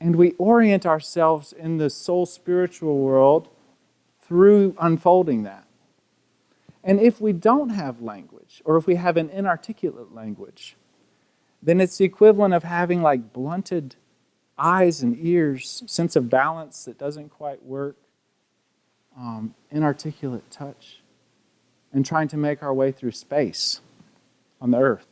And we orient ourselves in the soul spiritual world through unfolding that. And if we don't have language, or if we have an inarticulate language, then it's the equivalent of having like blunted eyes and ears, sense of balance that doesn't quite work, inarticulate touch, and trying to make our way through space on the earth.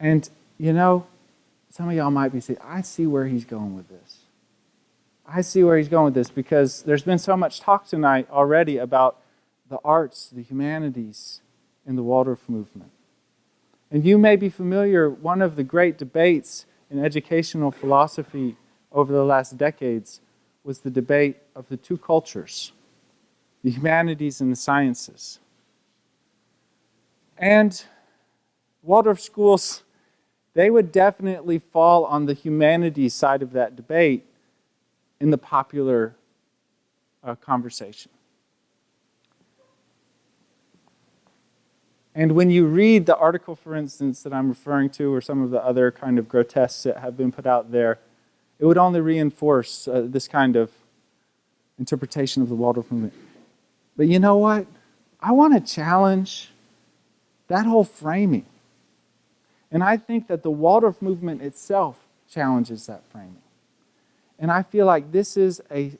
And, you know, some of y'all might be saying, I see where he's going with this. I see where he's going with this, because there's been so much talk tonight already about the arts, the humanities, in the Waldorf movement. And you may be familiar, one of the great debates in educational philosophy over the last decades was the debate of the two cultures, the humanities and the sciences. And Waldorf schools, they would definitely fall on the humanities side of that debate in the popular conversation. And when you read the article, for instance, that I'm referring to, or some of the other kind of grotesques that have been put out there, it would only reinforce this kind of interpretation of the Waldorf movement. But you know what? I want to challenge that whole framing. And I think that the Waldorf movement itself challenges that framing. And I feel like this is a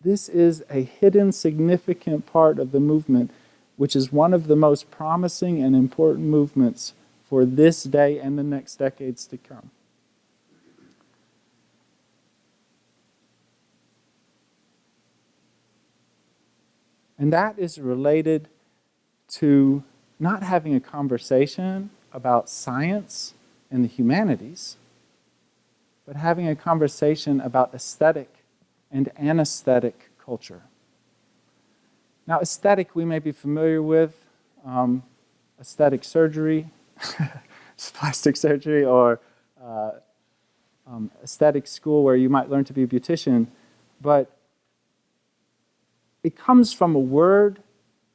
hidden, significant part of the movement, which is one of the most promising and important movements for this day and the next decades to come. And that is related to not having a conversation about science and the humanities, but having a conversation about aesthetic and anesthetic culture. Now, aesthetic we may be familiar with, aesthetic surgery, plastic surgery, or aesthetic school where you might learn to be a beautician, but it comes from a word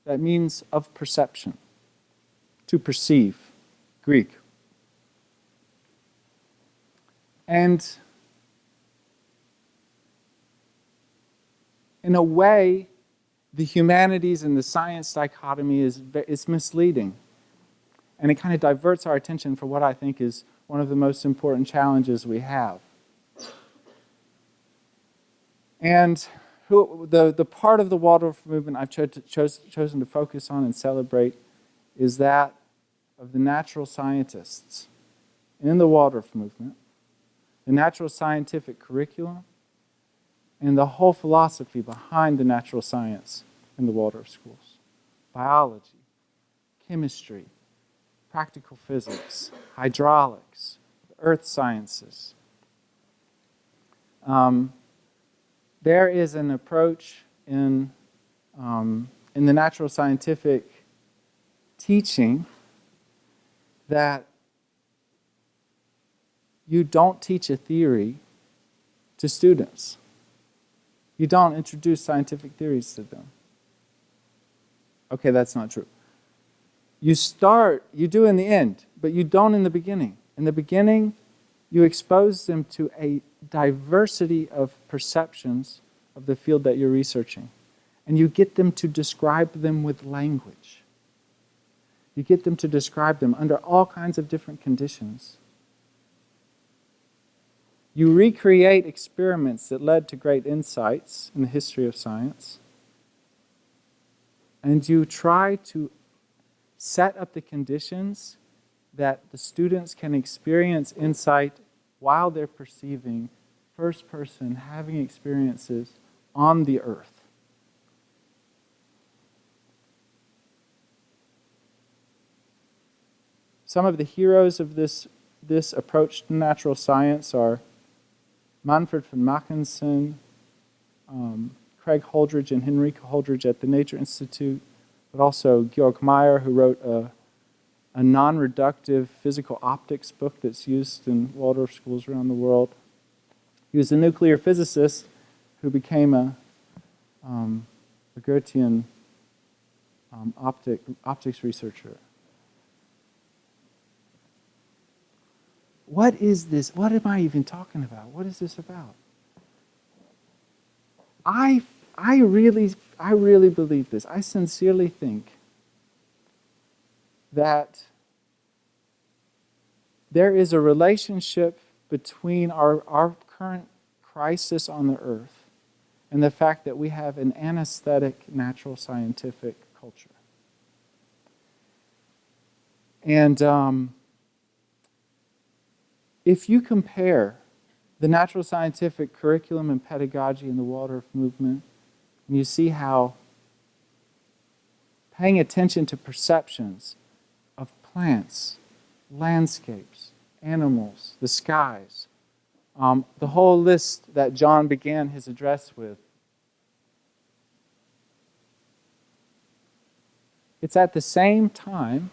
that means of perception, to perceive, Greek. And in a way, the humanities and the science dichotomy is misleading. And it kind of diverts our attention from what I think is one of the most important challenges we have. And the part of the Waldorf movement I've chosen to focus on and celebrate is that of the natural scientists in the Waldorf movement, the natural scientific curriculum, and the whole philosophy behind the natural science in the Waldorf schools. Biology, chemistry, practical physics, hydraulics, earth sciences. There is an approach in the natural scientific teaching that you don't teach a theory to students. You don't introduce scientific theories to them. Okay, that's not true. You do in the end, but you don't in the beginning. In the beginning, you expose them to a diversity of perceptions of the field that you're researching. And you get them to describe them with language. You get them to describe them under all kinds of different conditions. You recreate experiments that led to great insights in the history of science. And you try to set up the conditions that the students can experience insight while they're perceiving first person, having experiences on the earth. Some of the heroes of this approach to natural science are Manfred von Mackensen, Craig Holdridge and Henrika Holdridge at the Nature Institute, but also Georg Meyer, who wrote a non-reductive physical optics book that's used in Waldorf schools around the world. He was a nuclear physicist who became a Goethean optics researcher. What is this? What am I even talking about? What is this about? I really believe this. I sincerely think that there is a relationship between our current crisis on the earth and the fact that we have an anesthetic natural scientific culture. And if you compare the natural scientific curriculum and pedagogy in the Waldorf movement, and you see how paying attention to perceptions of plants, landscapes, animals, the skies, the whole list that John began his address with, it's at the same time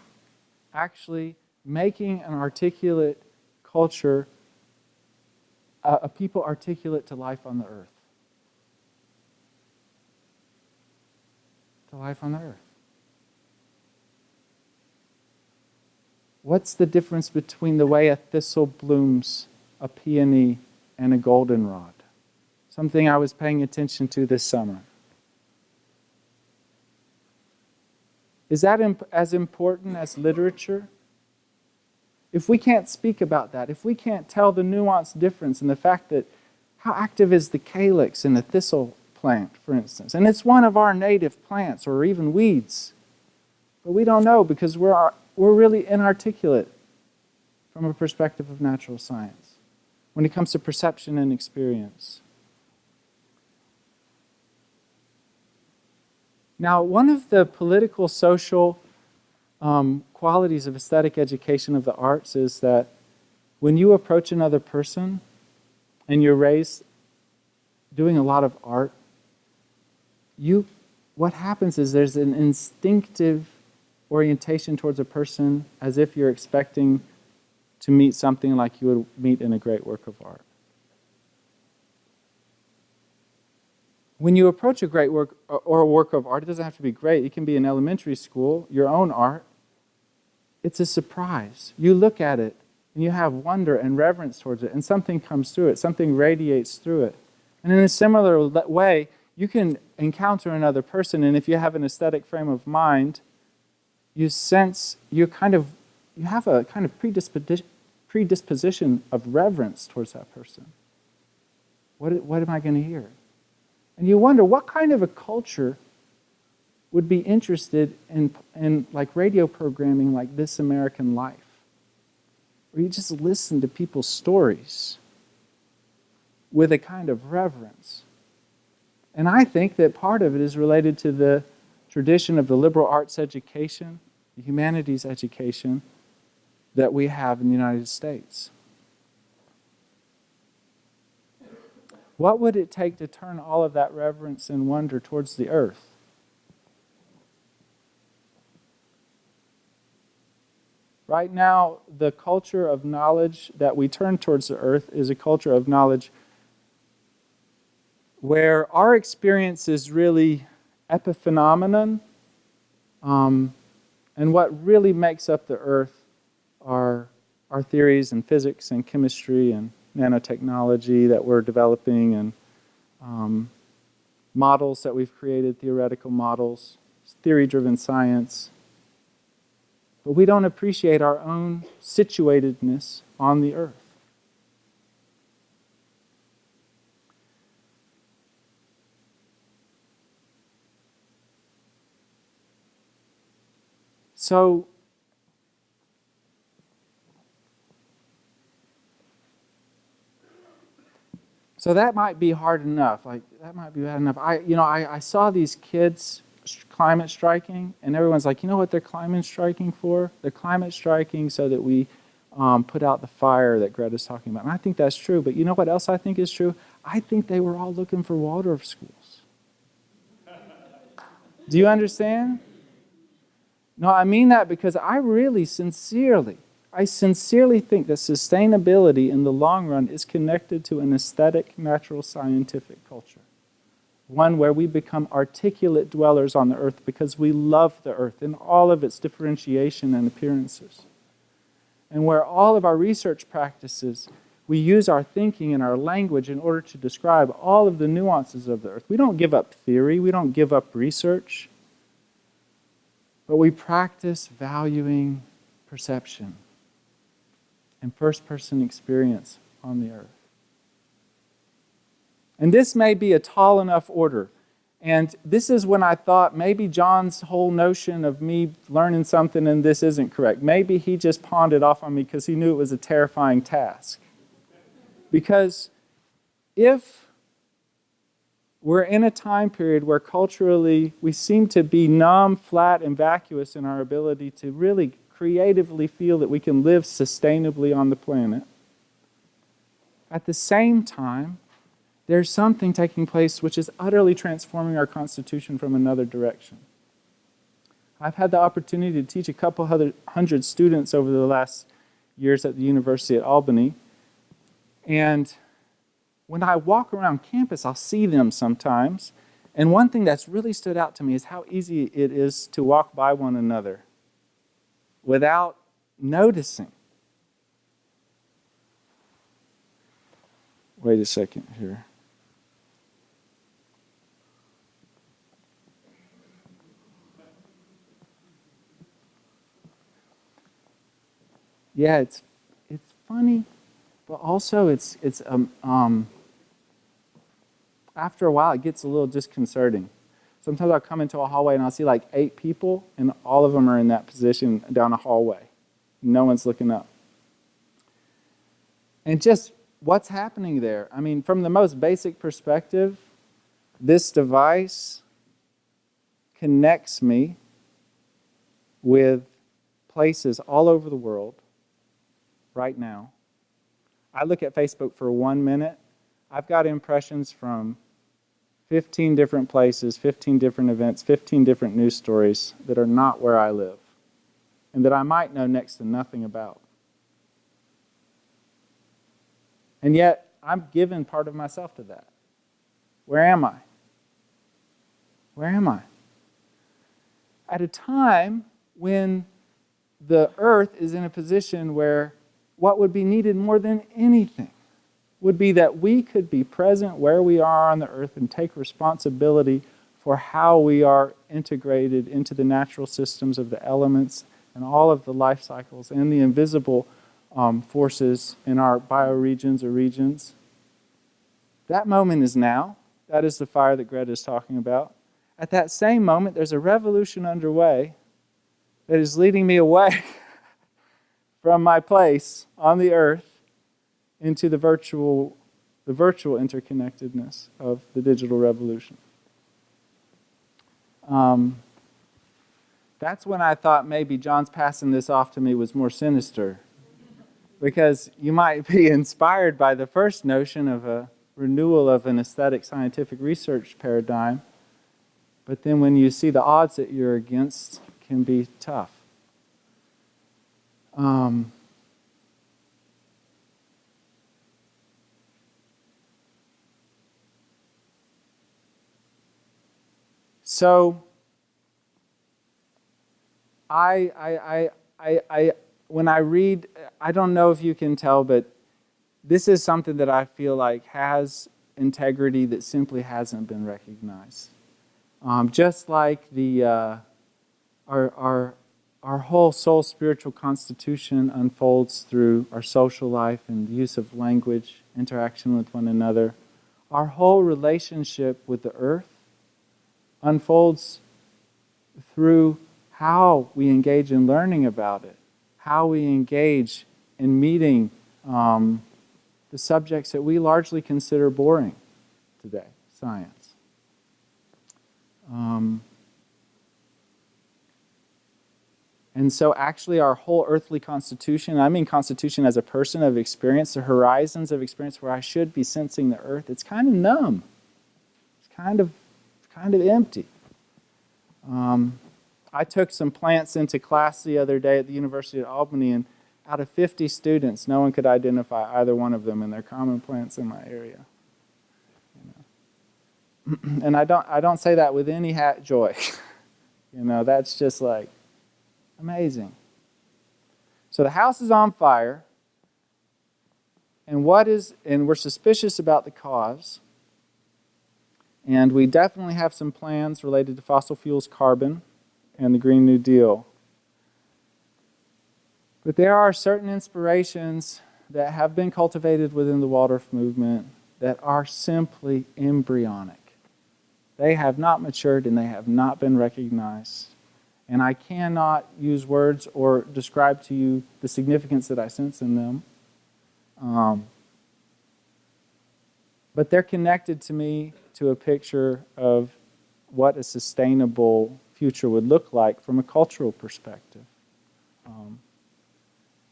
actually making an articulate culture, a people articulate to life on the earth. To life on the earth. What's the difference between the way a thistle blooms, a peony, and a goldenrod? Something I was paying attention to this summer. Is that as important as literature? If we can't speak about that, if we can't tell the nuanced difference in the fact that how active is the calyx in a thistle plant, for instance, and it's one of our native plants or even weeds, but we don't know because we're really inarticulate from a perspective of natural science when it comes to perception and experience. Now, one of the political, social qualities of aesthetic education of the arts is that when you approach another person and you're raised doing a lot of art, what happens is there's an instinctive orientation towards a person as if you're expecting to meet something like you would meet in a great work of art. When you approach a great work or a work of art, it doesn't have to be great. It can be in elementary school, your own art. It's a surprise. You look at it and you have wonder and reverence towards it, and something comes through it, something radiates through it. And in a similar way, you can encounter another person, and if you have an aesthetic frame of mind, you sense you have a kind of predisposition of reverence towards that person. What am I going to hear? And you wonder what kind of a culture would be interested in like radio programming like This American Life, where you just listen to people's stories with a kind of reverence. And I think that part of it is related to the tradition of the liberal arts education, the humanities education that we have in the United States. What would it take to turn all of that reverence and wonder towards the earth? Right now, the culture of knowledge that we turn towards the earth is a culture of knowledge where our experience is really epiphenomenon, and what really makes up the earth are our theories in physics and chemistry and nanotechnology that we're developing, and models that we've created, theoretical models, theory-driven science. But we don't appreciate our own situatedness on the earth. So that might be hard enough. Like that might be bad enough. I saw these kids climate striking, and everyone's like, you know what they're climate striking for? They're climate striking so that we put out the fire that Greta's talking about. And I think that's true. But you know what else I think is true? I think they were all looking for Waldorf schools. Do you understand? No, I mean that because I sincerely think that sustainability in the long run is connected to an aesthetic, natural, scientific culture. One where we become articulate dwellers on the earth because we love the earth in all of its differentiation and appearances. And where all of our research practices, we use our thinking and our language in order to describe all of the nuances of the earth. We don't give up theory, we don't give up research, but we practice valuing perception and first-person experience on the earth. And this may be a tall enough order. And this is when I thought maybe John's whole notion of me learning something and this isn't correct. Maybe he just pawned it off on me because he knew it was a terrifying task. Because if we're in a time period where culturally we seem to be numb, flat, and vacuous in our ability to really creatively feel that we can live sustainably on the planet, at the same time, there's something taking place which is utterly transforming our Constitution from another direction. I've had the opportunity to teach a couple hundred students over the last years at the University at Albany, and when I walk around campus, I'll see them sometimes, and one thing that's really stood out to me is how easy it is to walk by one another without noticing. Wait a second here. Yeah, it's funny, but also it's after a while it gets a little disconcerting. Sometimes I'll come into a hallway and I'll see like 8 people, and all of them are in that position down a hallway. No one's looking up. And just what's happening there? I mean, from the most basic perspective, this device connects me with places all over the world right now. I look at Facebook for 1 minute. I've got impressions from 15 different places, 15 different events, 15 different news stories that are not where I live and that I might know next to nothing about. And yet, I'm giving part of myself to that. Where am I? Where am I? At a time when the earth is in a position where what would be needed more than anything would be that we could be present where we are on the earth and take responsibility for how we are integrated into the natural systems of the elements and all of the life cycles and the invisible forces in our bioregions or regions. That moment is now. That is the fire that Greta is talking about. At that same moment, there's a revolution underway that is leading me away from my place on the earth into the virtual interconnectedness of the digital revolution. That's when I thought maybe John's passing this off to me was more sinister, because you might be inspired by the first notion of a renewal of an aesthetic scientific research paradigm, but then when you see the odds that you're against, it can be tough. So when I read, I don't know if you can tell, but this is something that I feel like has integrity that simply hasn't been recognized. Just like our whole soul spiritual constitution unfolds through our social life and the use of language, interaction with one another, our whole relationship with the earth unfolds through how we engage in learning about it, how we engage in meeting the subjects that we largely consider boring today, science. And so actually our whole earthly constitution, I mean constitution as a person of experience, the horizons of experience where I should be sensing the earth, it's kind of numb. It's kind of empty. I took some plants into class the other day at the University of Albany, and out of 50 students, no one could identify either one of them, and they're common plants in my area. You know? And I don't say that with any joy. You know, that's just like amazing. So the house is on fire, and we're suspicious about the cause. And we definitely have some plans related to fossil fuels, carbon, and the Green New Deal. But there are certain inspirations that have been cultivated within the Waldorf movement that are simply embryonic. They have not matured and they have not been recognized. And I cannot use words or describe to you the significance that I sense in them. But they're connected to me to a picture of what a sustainable future would look like from a cultural perspective.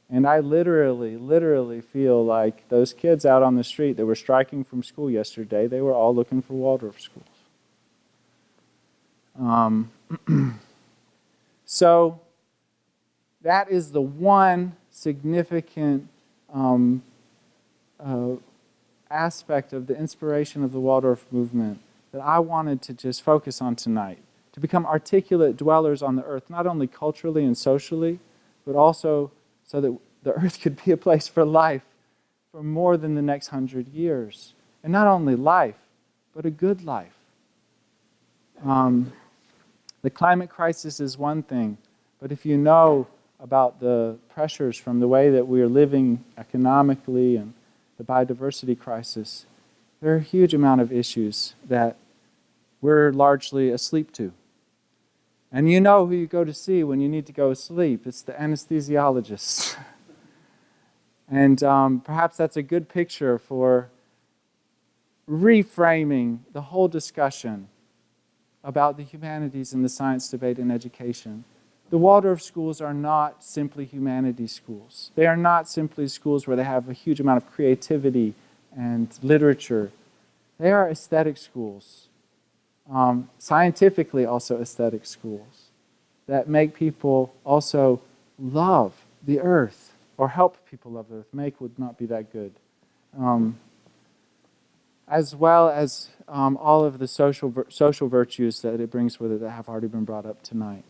And I literally feel like those kids out on the street that were striking from school yesterday, they were all looking for Waldorf schools. So that is the one significant aspect of the inspiration of the Waldorf movement that I wanted to just focus on tonight, to become articulate dwellers on the earth, not only culturally and socially, but also so that the earth could be a place for life for more than the next 100 years. And not only life, but a good life. The climate crisis is one thing, but if you know about the pressures from the way that we are living economically and the biodiversity crisis, there are a huge amount of issues that we're largely asleep to. And you know who you go to see when you need to go to sleep. It's the anesthesiologist. And perhaps that's a good picture for reframing the whole discussion about the humanities and the science debate in education. The Waldorf schools are not simply humanities schools. They are not simply schools where they have a huge amount of creativity and literature. They are aesthetic schools. Scientifically also aesthetic schools that make people also love the earth, or help people love the earth. Make would not be that good. As well as all of the social virtues that it brings with it that have already been brought up tonight.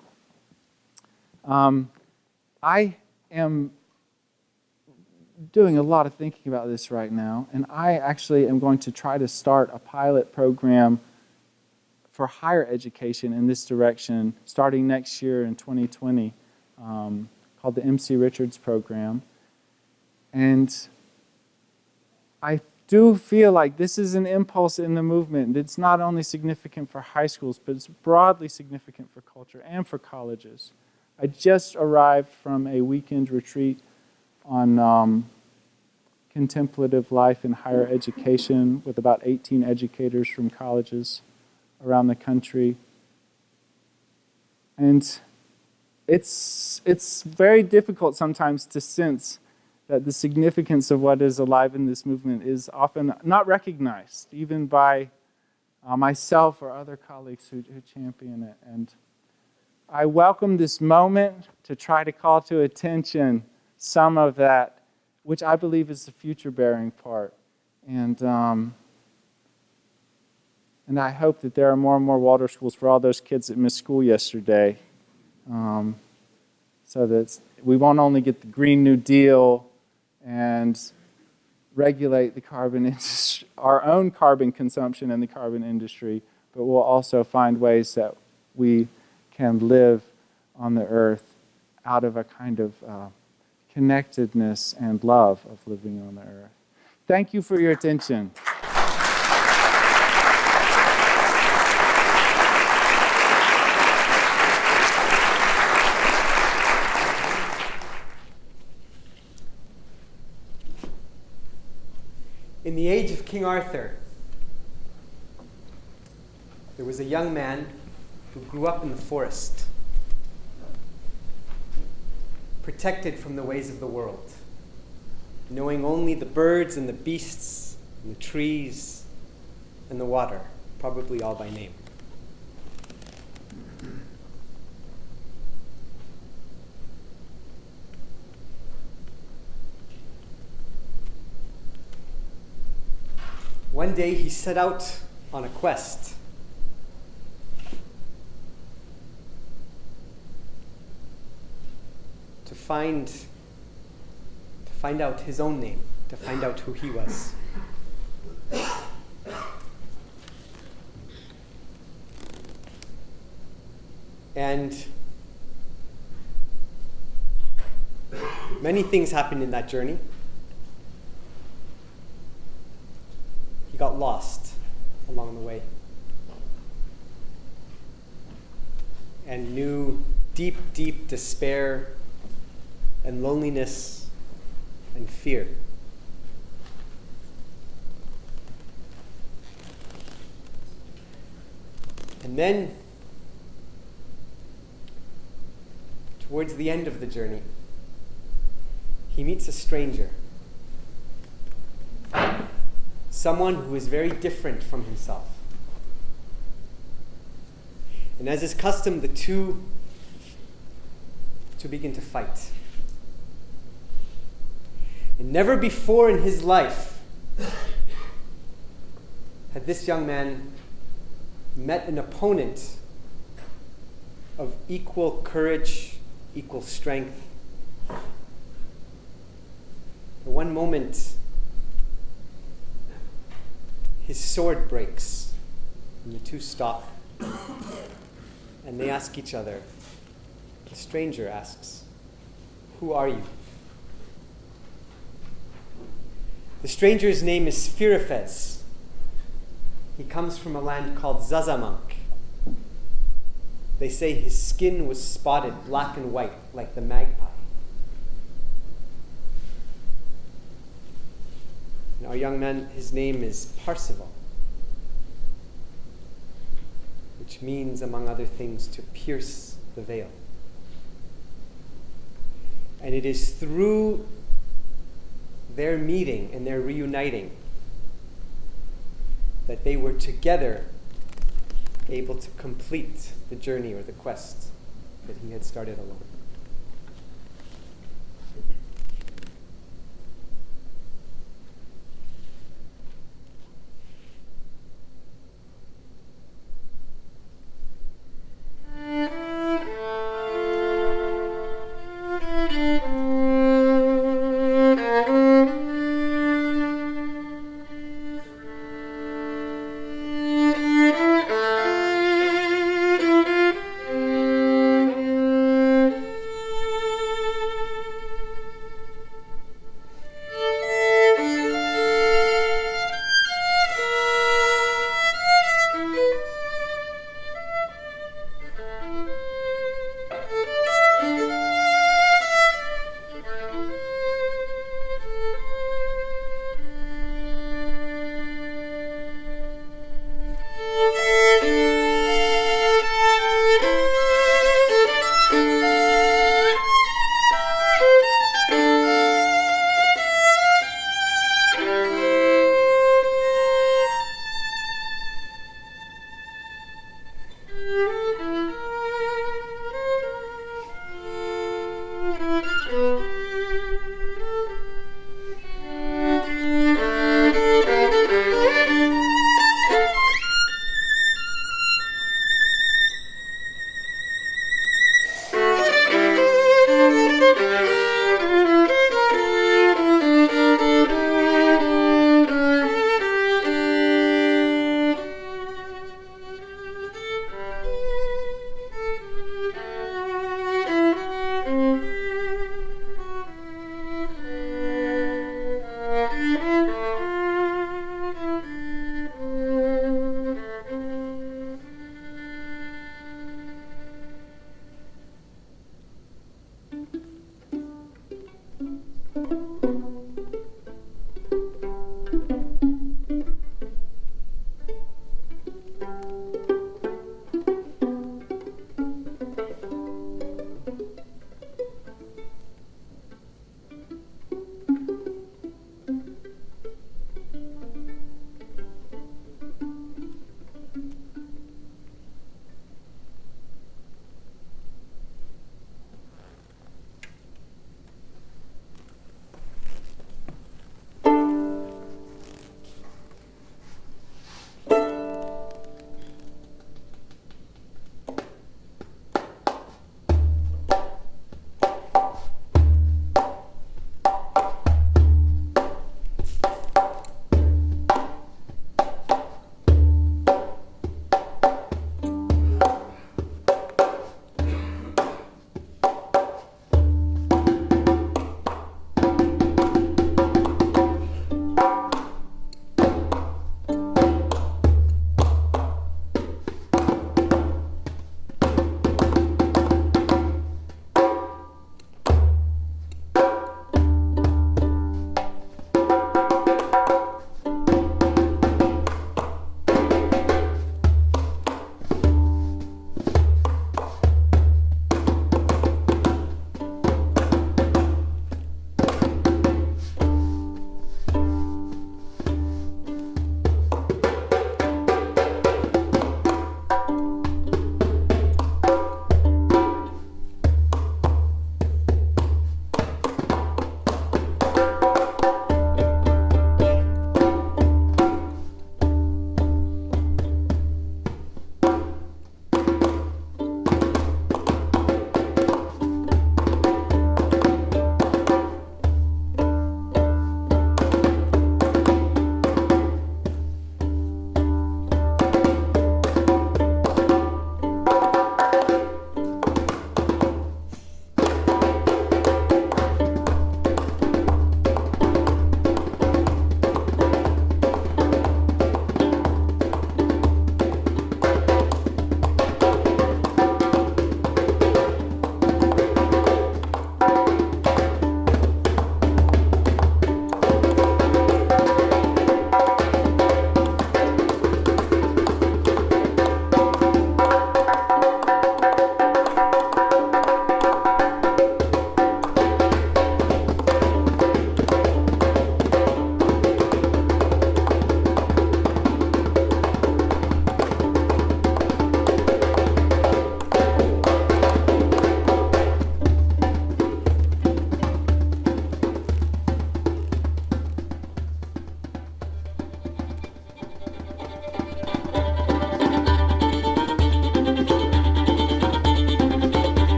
I am doing a lot of thinking about this right now, and I actually am going to try to start a pilot program for higher education in this direction starting next year in 2020, called the MC Richards Program. And I do feel like this is an impulse in the movement. It's not only significant for high schools, but it's broadly significant for culture and for colleges. I just arrived from a weekend retreat on contemplative life in higher education with about 18 educators from colleges around the country. And it's very difficult sometimes to sense that the significance of what is alive in this movement is often not recognized, even by myself or other colleagues who champion it. And I welcome this moment to try to call to attention some of that, which I believe is the future-bearing part. And I hope that there are more and more Waldorf schools for all those kids that missed school yesterday, so that we won't only get the Green New Deal and regulate the carbon industry, our own carbon consumption in the carbon industry, but we'll also find ways that we can live on the earth out of a kind of connectedness and love of living on the earth. Thank you for your attention. In the age of King Arthur, there was a young man who grew up in the forest, protected from the ways of the world, knowing only the birds and the beasts and the trees and the water, probably all by name. One day he set out on a quest to find out his own name, to find out who he was. And many things happened in that journey. He got lost along the way and knew deep, deep despair and loneliness and fear. And then, towards the end of the journey, he meets a stranger. Someone who is very different from himself. And as is custom, the two begin to fight. And never before in his life had this young man met an opponent of equal courage, equal strength, one moment, his sword breaks, and the two stop, and they ask each other. The stranger asks, "Who are you?" The stranger's name is Firifez. He comes from a land called Zazamank. They say his skin was spotted black and white like the magpie. And our young man, his name is Parsival, which means, among other things, to pierce the veil. And it is through their meeting and their reuniting that they were together able to complete the journey or the quest that he had started alone.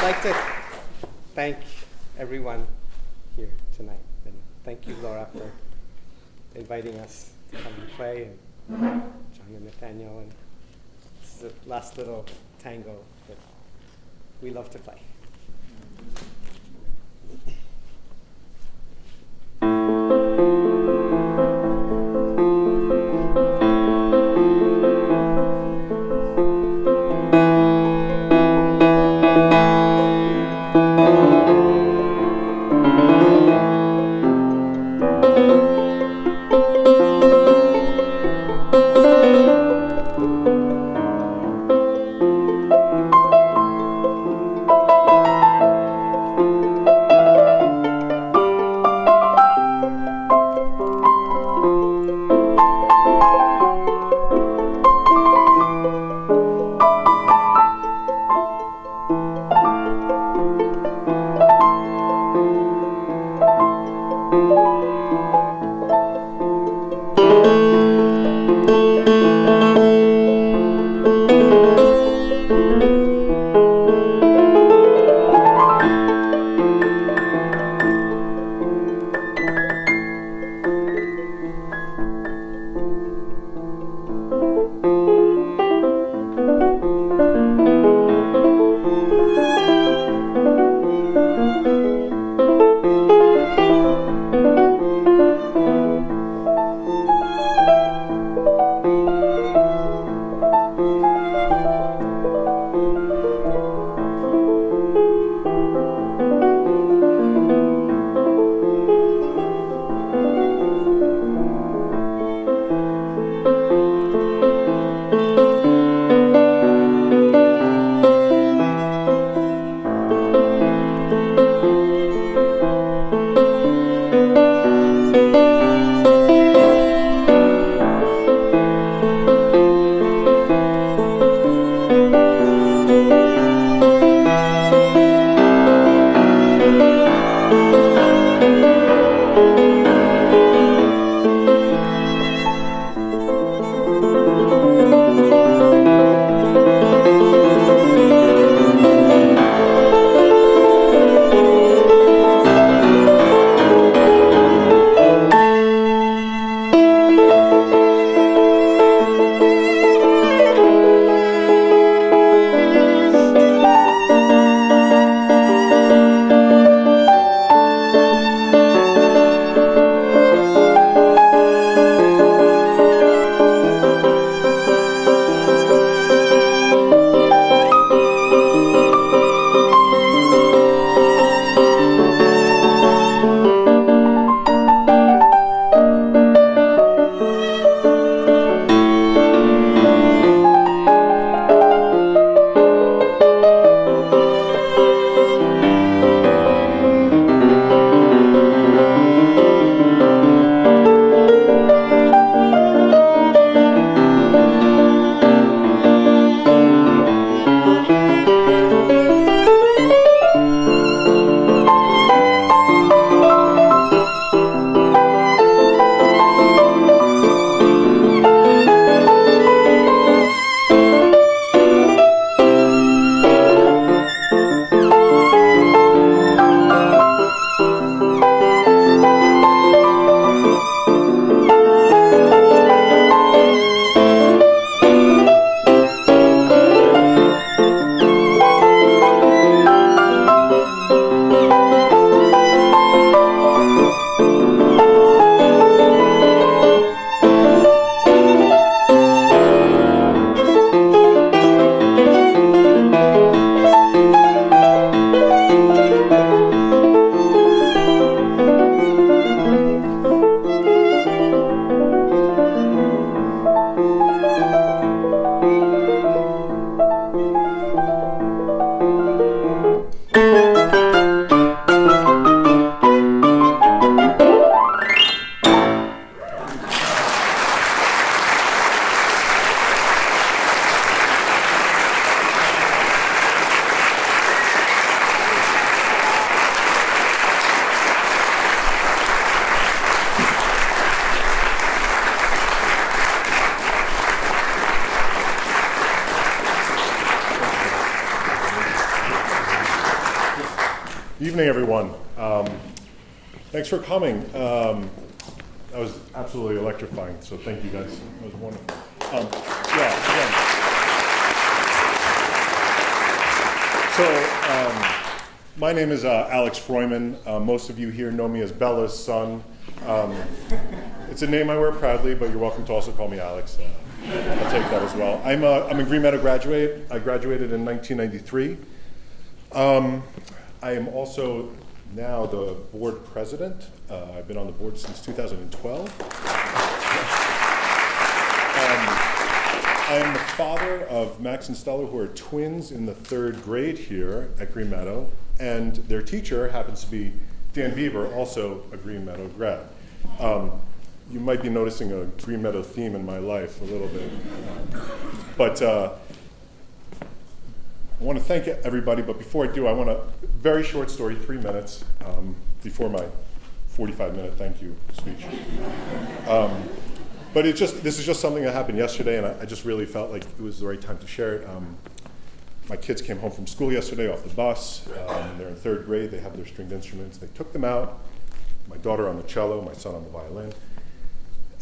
like to thank everyone here tonight. And thank you, Laura, for inviting us to come and play, and John and Nathaniel. And this is the last little tango that we love to play. Evening, everyone. Thanks for coming. That was absolutely electrifying, so thank you guys. That was wonderful. My name is Alex Freuman. Most of you here know me as Bella's son. It's a name I wear proudly, but you're welcome to also call me Alex. I'll take that as well. I'm a Green Meadow graduate. I graduated in 1993. I am also now the board president. I've been on the board since 2012. I am the father of Max and Stella, who are twins in the 3rd grade here at Green Meadow, and their teacher happens to be Dan Bieber, also a Green Meadow grad. You might be noticing a Green Meadow theme in my life a little bit. But I want to thank everybody, but before I do, I want a very short story, 3 minutes, before my 45-minute thank you speech. But this is just something that happened yesterday, and I just really felt like it was the right time to share it. My kids came home from school yesterday off the bus. They're in 3rd grade. They have their stringed instruments. They took them out. My daughter on the cello, my son on the violin.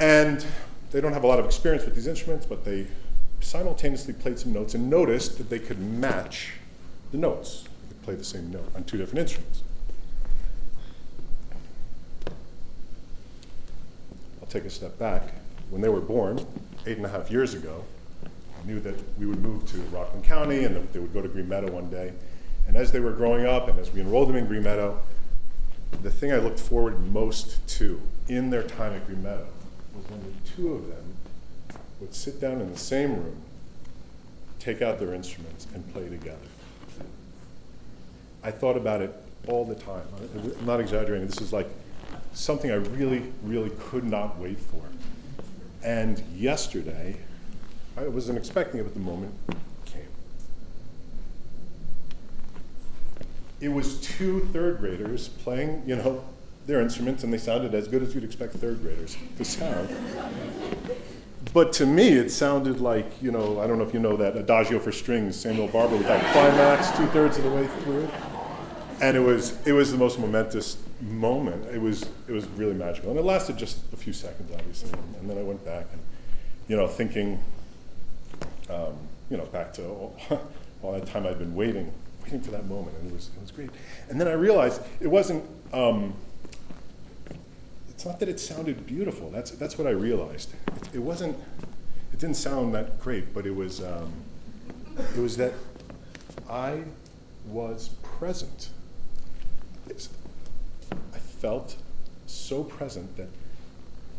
And they don't have a lot of experience with these instruments, but they simultaneously played some notes and noticed that they could match the notes. They could play the same note on 2 different instruments. I'll take a step back. When they were born, 8.5 years ago, I knew that we would move to Rockland County and that they would go to Green Meadow one day. And as they were growing up and as we enrolled them in Green Meadow, the thing I looked forward most to in their time at Green Meadow was when the 2 of them would sit down in the same room, take out their instruments, and play together. I thought about it all the time. I'm not exaggerating. This is like something I really, really could not wait for. And yesterday, I wasn't expecting it, but the moment came. It was 2 3rd graders playing, their instruments, and they sounded as good as you'd expect 3rd graders to sound. But to me, it sounded like, I don't know if you know that Adagio for Strings, Samuel Barber, with that climax 2/3 of the way through. And it was the most momentous moment. It was really magical. And it lasted just a few seconds, obviously. And then I went back and, thinking, back to all that time I'd been waiting for that moment. And it was great. And then I realized it wasn't, it's not that it sounded beautiful. That's what I realized. It didn't sound that great, but it was that I was present. I felt so present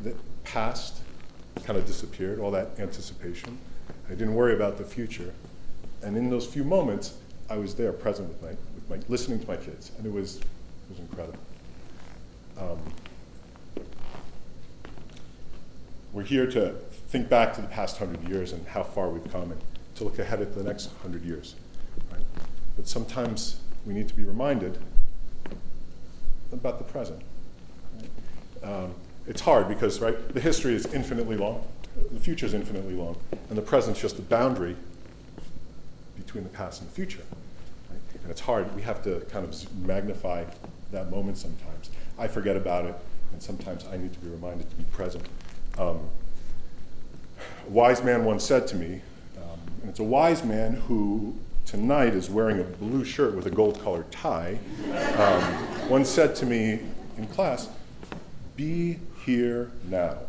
that past kind of disappeared, all that anticipation. I didn't worry about the future. And in those few moments, I was there, present with my listening to my kids, and it was incredible. We're here to think back to the past 100 years and how far we've come, and to look ahead at the next 100 years. Right? But sometimes we need to be reminded about the present. Right? It's hard because, the history is infinitely long, the future is infinitely long, and the present's just the boundary between the past and the future. Right? And it's hard. We have to kind of magnify that moment sometimes. I forget about it, and sometimes I need to be reminded to be present. A wise man once said to me, and it's a wise man who tonight is wearing a blue shirt with a gold-colored tie, once said to me in class, "Be here now."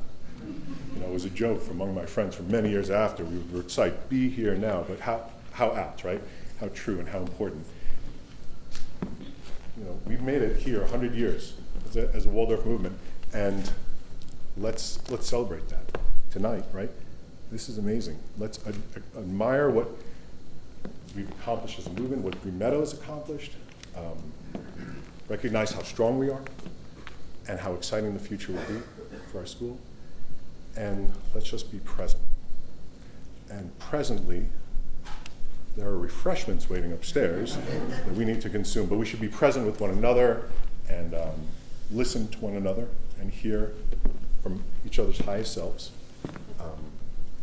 It was a joke from among my friends for many years after. We would recite, "Be here now," but how apt, right? How true and how important. We've made it here 100 years as a Waldorf movement, and let's celebrate that tonight, right? This is amazing. Let's admire what we've accomplished as a movement, what Green Meadow has accomplished, recognize how strong we are, and how exciting the future will be for our school, and let's just be present. And presently, there are refreshments waiting upstairs that we need to consume, but we should be present with one another and listen to one another and hear from each other's highest selves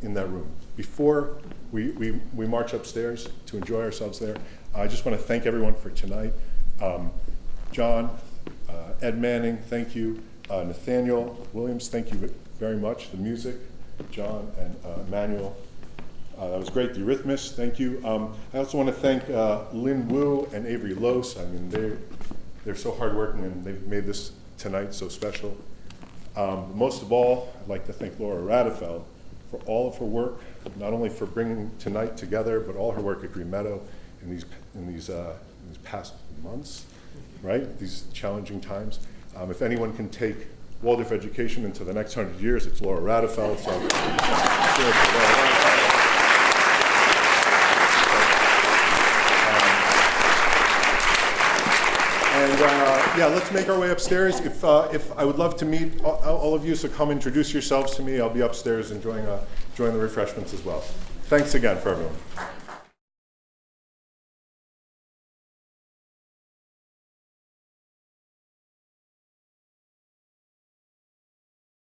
in that room. Before we march upstairs to enjoy ourselves there, I just want to thank everyone for tonight. John, Ed Manning, thank you. Nathaniel Williams, thank you very much. The music, John and Emmanuel. That was great. The Eurythmists, thank you. I also want to thank Lynn Wu and Avery Lose. I mean, they're so hardworking and they've made this tonight so special. Most of all, I'd like to thank Laura Radefeld for all of her work, not only for bringing tonight together, but all her work at Green Meadow in these past months, right? These challenging times. If anyone can take Waldorf education into the next 100 years, it's Laura Radefeld. So, yeah, let's make our way upstairs. If I would love to meet all of you, so come introduce yourselves to me. I'll be upstairs enjoying the refreshments as well. Thanks again for everyone.